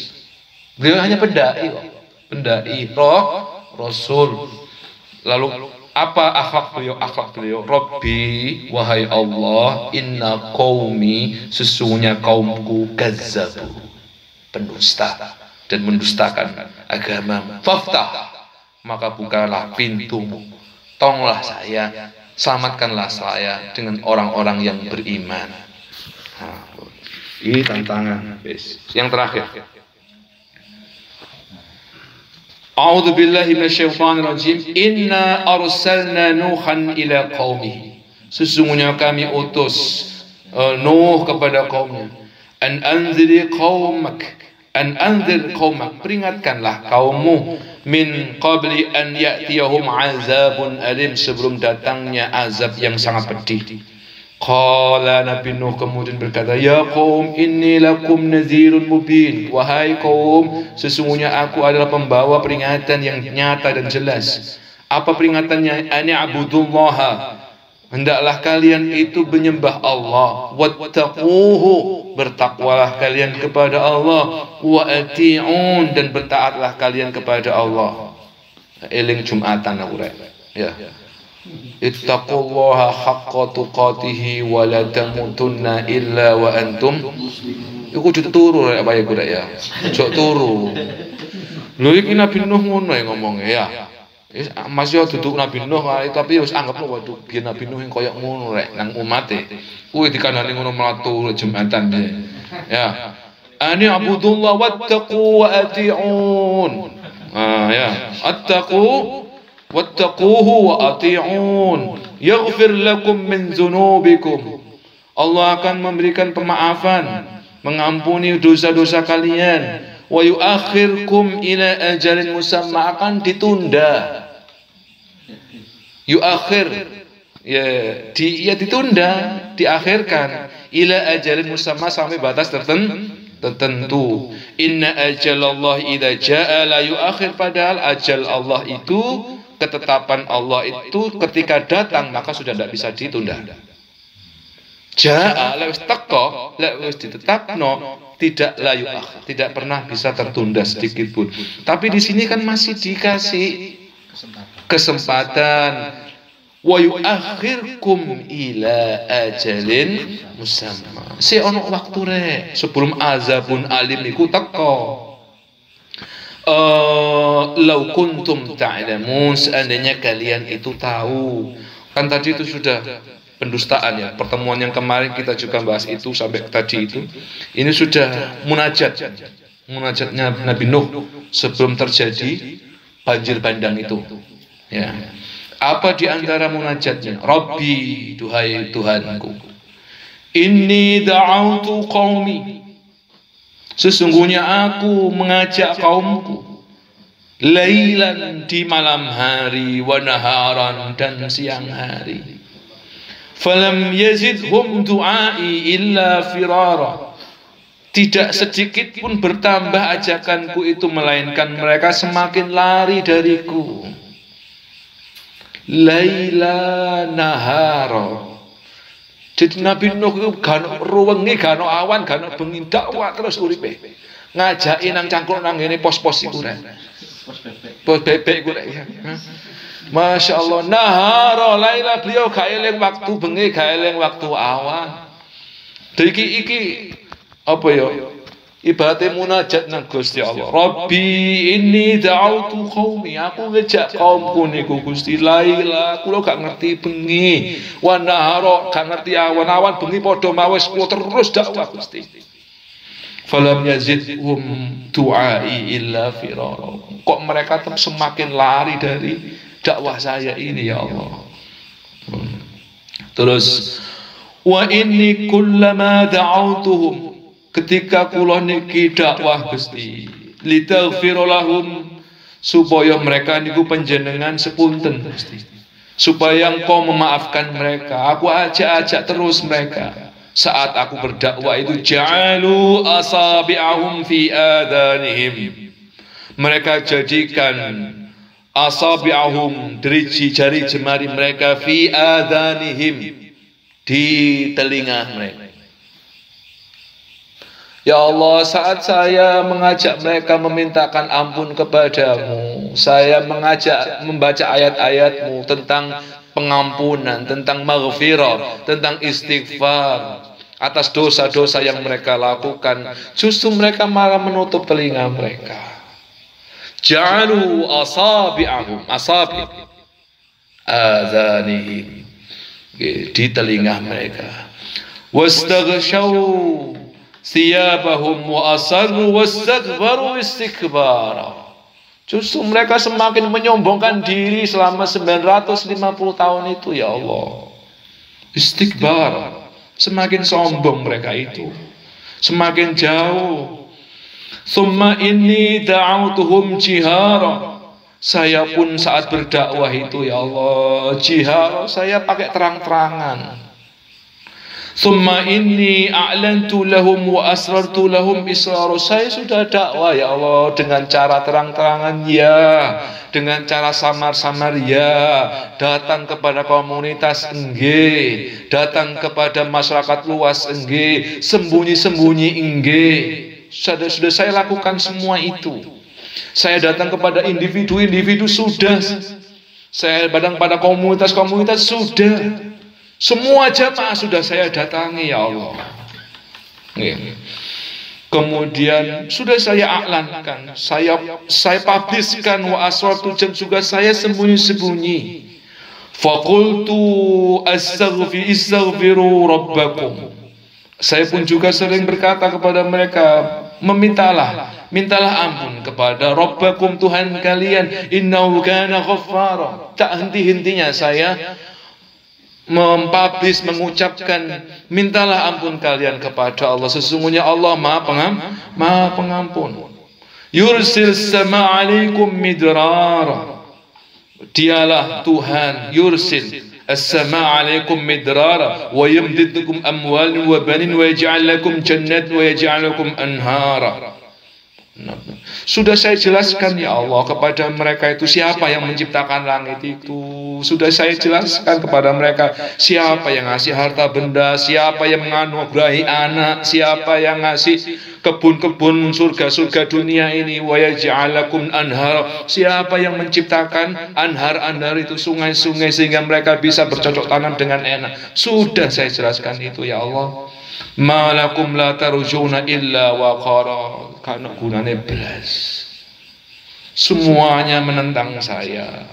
Beliau hanya pendai, Rasul. Lalu apa akhlak beliau? Akhlak beliau, Rabbi, wahai Allah, inna qaumi, sesungguhnya kaumku kazzabu, pendusta dan mendustakan agama. Faftah, maka bukalah pintumu. Tolonglah saya, selamatkanlah saya dengan orang-orang yang beriman. Ini tantangan. Yang terakhir. A'udzu billahi minasyaitonir rajim. Inna arsalna Nuhan ila qaumihi. Sesungguhnya kami utus Nuh kepada kaumnya. An anzir qaumak. An anzir qaumak. Peringatkanlah kaummu min qabli an ya'tiyahum azabun alim, sebelum datangnya azab yang sangat pedih. Qala Nabi Nuh kemudian berkata, ya qaum inni lakum nadhirun mubin. Wahai kaum, sesungguhnya aku adalah pembawa peringatan yang nyata dan jelas. Apa peringatannya? Ani abudullaha, hendaklah kalian itu menyembah Allah. Wattaquhu, bertakwalah kalian kepada Allah. Wa ati'un, dan bertaatlah kalian kepada Allah. Eling Jumatan aku rek. Ya. Ittaqullaha haqqa tuqatihi wa la tamutunna illa wa antum. Iku kudu turu rek apa ya gue ya. Ojo turu. Lho iki Nabi Nuh ngono ya ngomongnya ya. Mas yo duduk Nabi Nuh tapi wis anggapno waduh biyen Nabi Nuh koyo ngono rek nang umate. Kuwi dikandani ngono mlatu Jumatan piye. Ya. Ani abudullah wattaqu wa ati'un. Ya. Attaqu wattaquhu wa ati'un yaghfir lakum min dzunubikum. Allah akan memberikan pemaafan, mengampuni dosa-dosa kalian. Wa yuakhirkum ila ajalin musamma, akan ditunda. Yuakhir ya ditunda, diakhirkan. Ila ajalin musamma, sampai batas tertentu. Inna ajalallah idza jaa la yuakhir, padahal ajal Allah itu, ketetapan Allah itu ketika datang maka sudah tidak bisa ditunda. Jaa lewis teko, lewis ditetapno, tidak layu tidak pernah bisa tertunda sedikit pun. Tapi di sini kan masih dikasih kesempatan. Wa yuakhirkum ila ajalin musamma. Si ono waktu rek sebelum azabun alim iku teko. Lau kuntum ta'lamun, seandainya kalian itu tahu. Kan tadi itu sudah pendustaan ya. Pertemuan yang kemarin kita juga bahas itu sampai tadi itu. Ini sudah munajatnya Nabi Nuh sebelum terjadi banjir bandang itu. Ya. Apa di antara munajatnya? Rabbi, duhai Tuhanku. Inni da'autu qaumi. Sesungguhnya aku mengajak kaumku lailan, di malam hari, wa naharan, dan siang hari. Falam yazidhum du'ai illa firara. Tidak sedikit pun bertambah ajakanku itu, melainkan mereka semakin lari dariku. Laila nahara. Jadi Nabi Nuh itu gak ruwengi, gak awan, gak bengi, dakwah terus uripe. Ngajaki nang cangkruk nang ngene pos-pos iku rek. Pos bebek iku rek ya. Masya Allah, nahara laila, beliau gak eling waktu bengi, gak eling waktu awan. Jadi iki apa ya? Ibaratnya munajat nang Gusti Allah. Rabbi inni da'autu qaumi, aku ngejak kaumku niku Gusti. Laila, kula gak ngerti bengi, wa nahara gak ngerti awan-awan, bengi padha mawis, kula terus dakwah Gusti. Falam yazidhum du'ai illa firara. Kok mereka semakin lari dari dakwah saya ini ya Allah. Terus wa inni kullama da'autuhum, ketika kula niki dakwah Gusti, litaghfira lahum, supaya mereka niku panjenengan sepunten Gusti, supaya Engkau memaafkan mereka. Aku ajak terus mereka. Saat aku berdakwah itu, ja'alu asabi'ahum fi adanihim, mereka jadikan asabi'ahum, deriji jari jemari mereka, fi adanihim, di telinga mereka. Ya Allah, saat saya mengajak mereka memintakan ampun kepadamu, saya mengajak membaca ayat-ayatmu tentang pengampunan, tentang maghfirah, tentang istighfar atas dosa-dosa yang mereka lakukan, justru mereka malah menutup telinga mereka. Ja'alu asabi'ahum, asabi' adhanihim, di telinga mereka. Wastaghshaw thiyabahum wa asarru wastaghbaru istikbara. Justru mereka semakin menyombongkan diri selama 950 tahun itu ya Allah. Istikbar, semakin sombong mereka itu, semakin jauh. Thumma inni da'autuhum jihara, saya pun saat berdakwah itu ya Allah, jihara, saya pakai terang-terangan. Thumma inni a'lantu lahum wa asrartu lahum israra, saya sudah dakwah ya Allah dengan cara terang-terangan ya, dengan cara samar-samar ya, datang kepada komunitas enggih, datang kepada masyarakat luas enggih, sembunyi-sembunyi enggih. Sudah saya lakukan semua itu. Saya datang kepada individu-individu sudah, saya datang pada komunitas-komunitas sudah. Semua jamaah sudah saya datangi ya Allah. Kemudian sudah saya aklankan, saya publiskan, wa asrartu, dan juga saya sembunyi-sembunyi. Faqultu astaghfiru rabbakum, saya pun juga sering berkata kepada mereka, mintalah ampun kepada Rabbakum, Tuhan kalian, innahu kana ghaffara. Tak henti-hentinya saya mempublish, mengucapkan, mintalah ampun kalian kepada Allah, sesungguhnya Allah Maha Pengampun. Yursil sama alaikum midrara, dialah Tuhan yursil as-sama alaikum midrara wa yamdidukum amwalin wa banin wa yaj'al lakum jannat wa yaj'al lakum anhara. Sudah saya jelaskan ya Allah kepada mereka itu siapa yang menciptakan langit itu. Sudah saya jelaskan kepada mereka siapa yang ngasih harta benda, siapa yang menganugerahi anak, siapa yang ngasih kebun-kebun surga-surga dunia ini. Wa yaj'alakum anhar, siapa yang menciptakan anhar-anhar itu, sungai-sungai, sehingga mereka bisa bercocok tanam dengan enak. Sudah saya jelaskan itu ya Allah. Malakum la tarjuna illa waqara, karena gunanya belas. Semuanya menentang saya.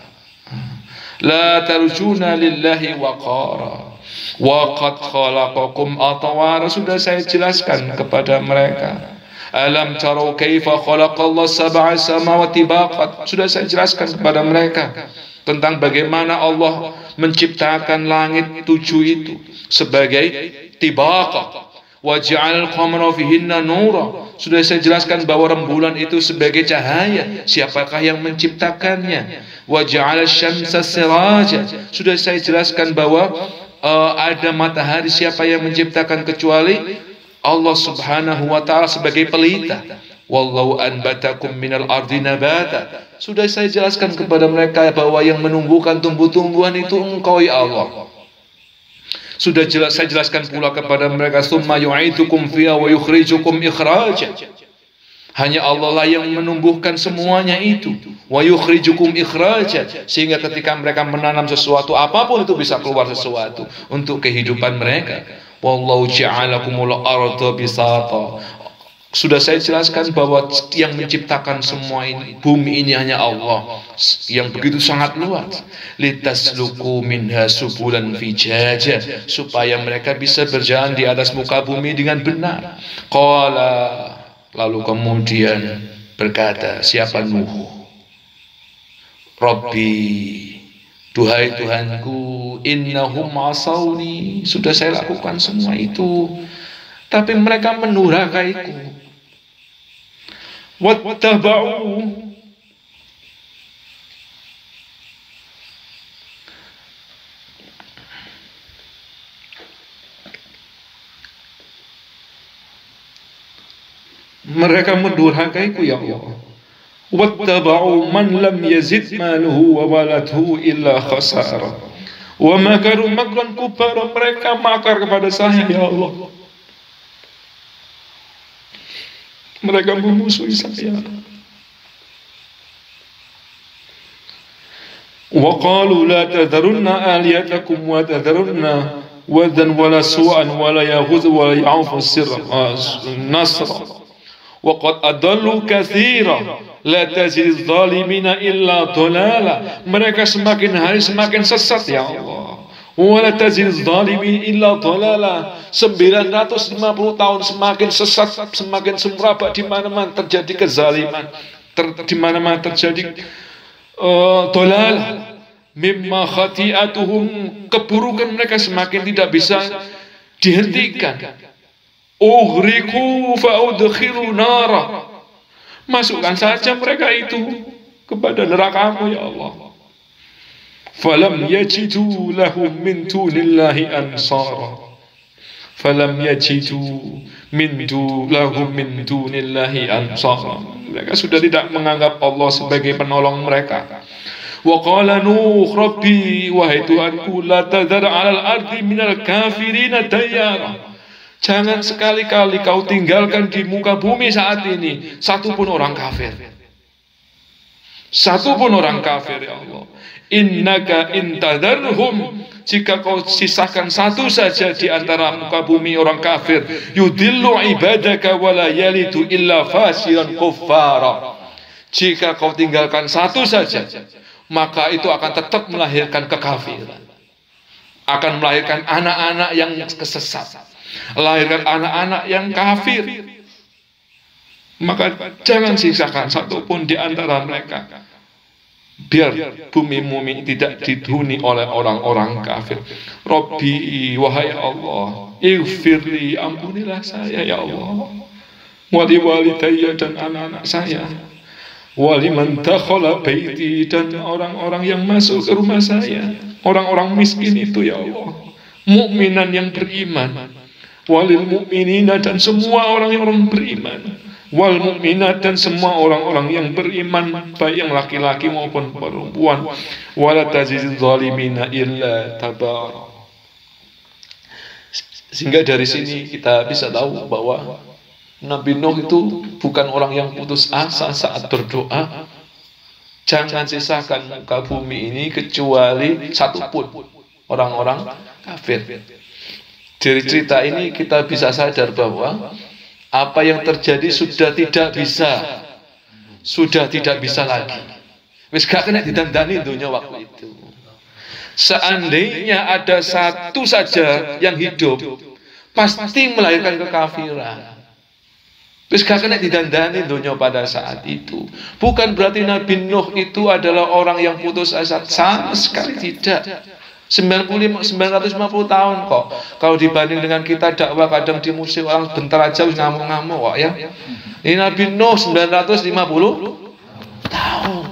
La tarjuna lillahi waqara wa qad khalaqakum atwara, sudah saya jelaskan kepada mereka. Alam taru kaifa khalaqallahu sab'a samawati baqat, sudah saya jelaskan kepada mereka tentang bagaimana Allah menciptakan langit 7 itu sebagai tibaqah. Waj'al qamara fihinna nura, sudah saya jelaskan bahwa rembulan itu sebagai cahaya, siapakah yang menciptakannya. Waj'al syamsa siraja, sudah saya jelaskan bahwa ada matahari, siapa yang menciptakan kecuali Allah Subhanahu wa taala sebagai pelita. Wallahu anbatakum minal ardi nabata, sudah saya jelaskan kepada mereka bahwa yang menumbuhkan tumbuh-tumbuhan itu Engkau ya Allah. Sudah saya jelaskan pula kepada mereka, summa yu'idukum fiha wa yukhrijukum ikhraja, hanya Allah lah yang menumbuhkan semuanya itu, wa yukhrijukum ikhraja, sehingga ketika mereka menanam sesuatu, apapun itu bisa keluar sesuatu untuk kehidupan mereka. Wallahu ja'alakumul arda bisata, sudah saya jelaskan bahwa yang menciptakan semua ini, bumi ini hanya Allah yang begitu sangat luas. Litasluku minha subulan fijaja, supaya mereka bisa berjalan di atas muka bumi dengan benar. Qala, lalu kemudian berkata siapa Nuh? Rabbi, duhai Tuhanku, innahum asawni, sudah saya lakukan semua itu, tapi mereka mendurhakaiku. Wattaba'u, mereka mendurhakaiku ya Allah. Wattaba'u man lam yazid maluhu wa waladhu illa khasara. Wa makaru makran kubara, mereka makar kepada saya ya Allah. Mereka memusuhi saya. Wa qalu la tadharunna aliyatakum wa tadharunna wadan wala su'an wala yaghuz wa ya'ufu sirra nasra. Wa qad adallu katsira la tazid zalimina illa dhalala. Mereka semakin hari semakin sesat ya Allah. Wa la tazid zalimin illa dhalala. 950 tahun semakin sesat, semakin semurabak, di mana-mana terjadi kezaliman, di mana-mana terjadi dhalal. Mimma khati'atuhum, keburukan mereka semakin tidak bisa dihentikan. Ughriqu fa'udkhilu nara, masukkan saja mereka itu kepada neraka-Mu ya Allah. Falam yajidu lahum min dunillahi ansara, falam yajidu lahum min dunillahi ansara. Mereka sudah tidak menganggap Allah sebagai penolong mereka. Wa qala Nuh, Rabbi, wahai Tuhanku, la tadhar 'alal ardi minal kafirina dayyara. Jangan sekali-kali kau tinggalkan di muka bumi saat ini satupun orang kafir. Satupun orang kafir ya Allah. Innaka intadarhum, jika kau sisakan satu saja di antara muka bumi orang kafir, yudillu ibadaka wala yalidu illa fasiran kuffara. Jika kau tinggalkan satu saja, maka itu akan tetap melahirkan kekafiran, akan melahirkan anak-anak yang kesesat, lahirkan anak-anak yang kafir. Maka jangan sisakan satupun di antara mereka, biar bumi tidak dihuni oleh orang-orang kafir. Rabbi, wahai Allah, ighfirli, ampunilah saya ya Allah, wali walidayya, dan anak-anak saya, waliman dakhala baiti, dan orang-orang yang masuk ke rumah saya, orang-orang miskin itu ya Allah, mukminan yang beriman, walil mukminina, dan semua orang yang beriman, wal mukminat, dan semua orang-orang yang beriman, baik yang laki-laki maupun perempuan, wala tazidziz zalimina illa tabara. Sehingga dari sini kita bisa tahu bahwa Nabi Nuh itu bukan orang yang putus asa saat berdoa. Jangan sisakan muka bumi ini kecuali satupun orang-orang kafir. Dari cerita ini kita bisa sadar bahwa apa yang terjadi sudah tidak bisa lagi. Wis gak kena ditandani dunia waktu itu. Seandainya ada satu saja yang hidup, pasti melahirkan kekafiran. Wis gak kena didandani dunia pada saat itu. Bukan berarti Nabi Nuh itu adalah orang yang putus asa, sama sekali tidak. 950 tahun kok. Kalau dibanding dengan kita dakwah kadang di musim orang bentar aja ngamuk-ngamuk kok ya. Ini Nabi Nuh 950 tahun.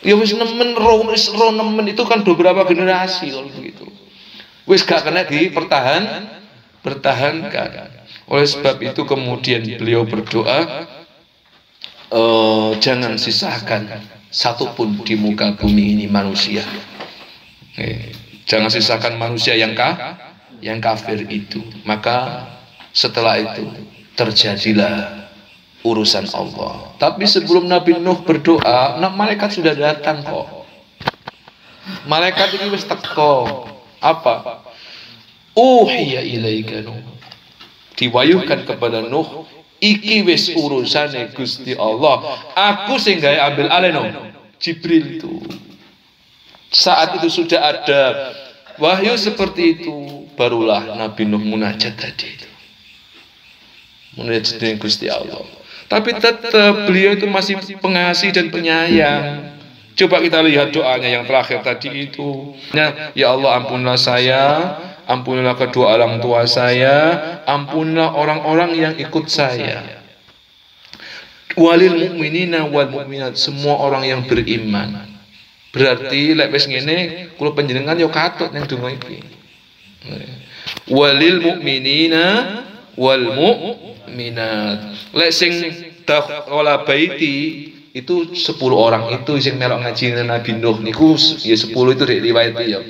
Ya wis nemen ro nemen itu kan beberapa generasi kalau begitu. Wis gak kena pertahankan. Oleh sebab itu kemudian beliau berdoa, jangan sisakan satupun di muka bumi ini manusia. Jangan sisakan manusia yang kafir itu. Maka setelah itu terjadilah urusan Allah. Tapi sebelum Nabi Nuh berdoa, malaikat sudah datang kok. Malaikat ini wis teko. Apa? Uhiya ilaika Nuh. Diwayuhkan kepada Nuh, iki wis urusane Gusti Allah. Aku sing gawe ambil alih Nuh. Jibril itu. Saat itu sudah ada wahyu seperti itu, barulah Nabi Nuh munajat tadi itu. Munajat dengan Gusti Allah. Tapi tetap beliau itu masih pengasih dan penyayang. Coba kita lihat doanya yang terakhir tadi itu. Ya Allah, ampunilah saya, ampunilah kedua orang tua saya, ampunilah orang-orang yang ikut saya. Walil mu'minina wal mu'minat, semua orang yang beriman. Berarti lek wis ngene kula panjenengan yo katut ning donga iki. Walil mu'minina wal mu'minat. Lek sing dakhala baiti itu 10 orang itu sing melok ngaji Nabi Nuh niku ya 10 itu riwayat ya.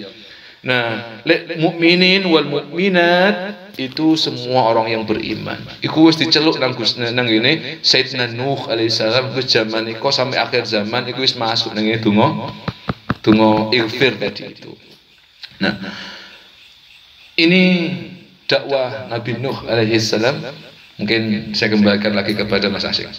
Nah, lek mukminin wal mukminat itu semua orang yang beriman. Iku wis diceluk nang ngene Sayyidina Nuh alaihissalam wis zaman iku sampai akhir zaman iku wis masuk nang donga ighfir tadi itu. Nah, ini dakwah Nabi Nuh alaihissalam. Mungkin saya kembalikan lagi kepada Mas Asyik.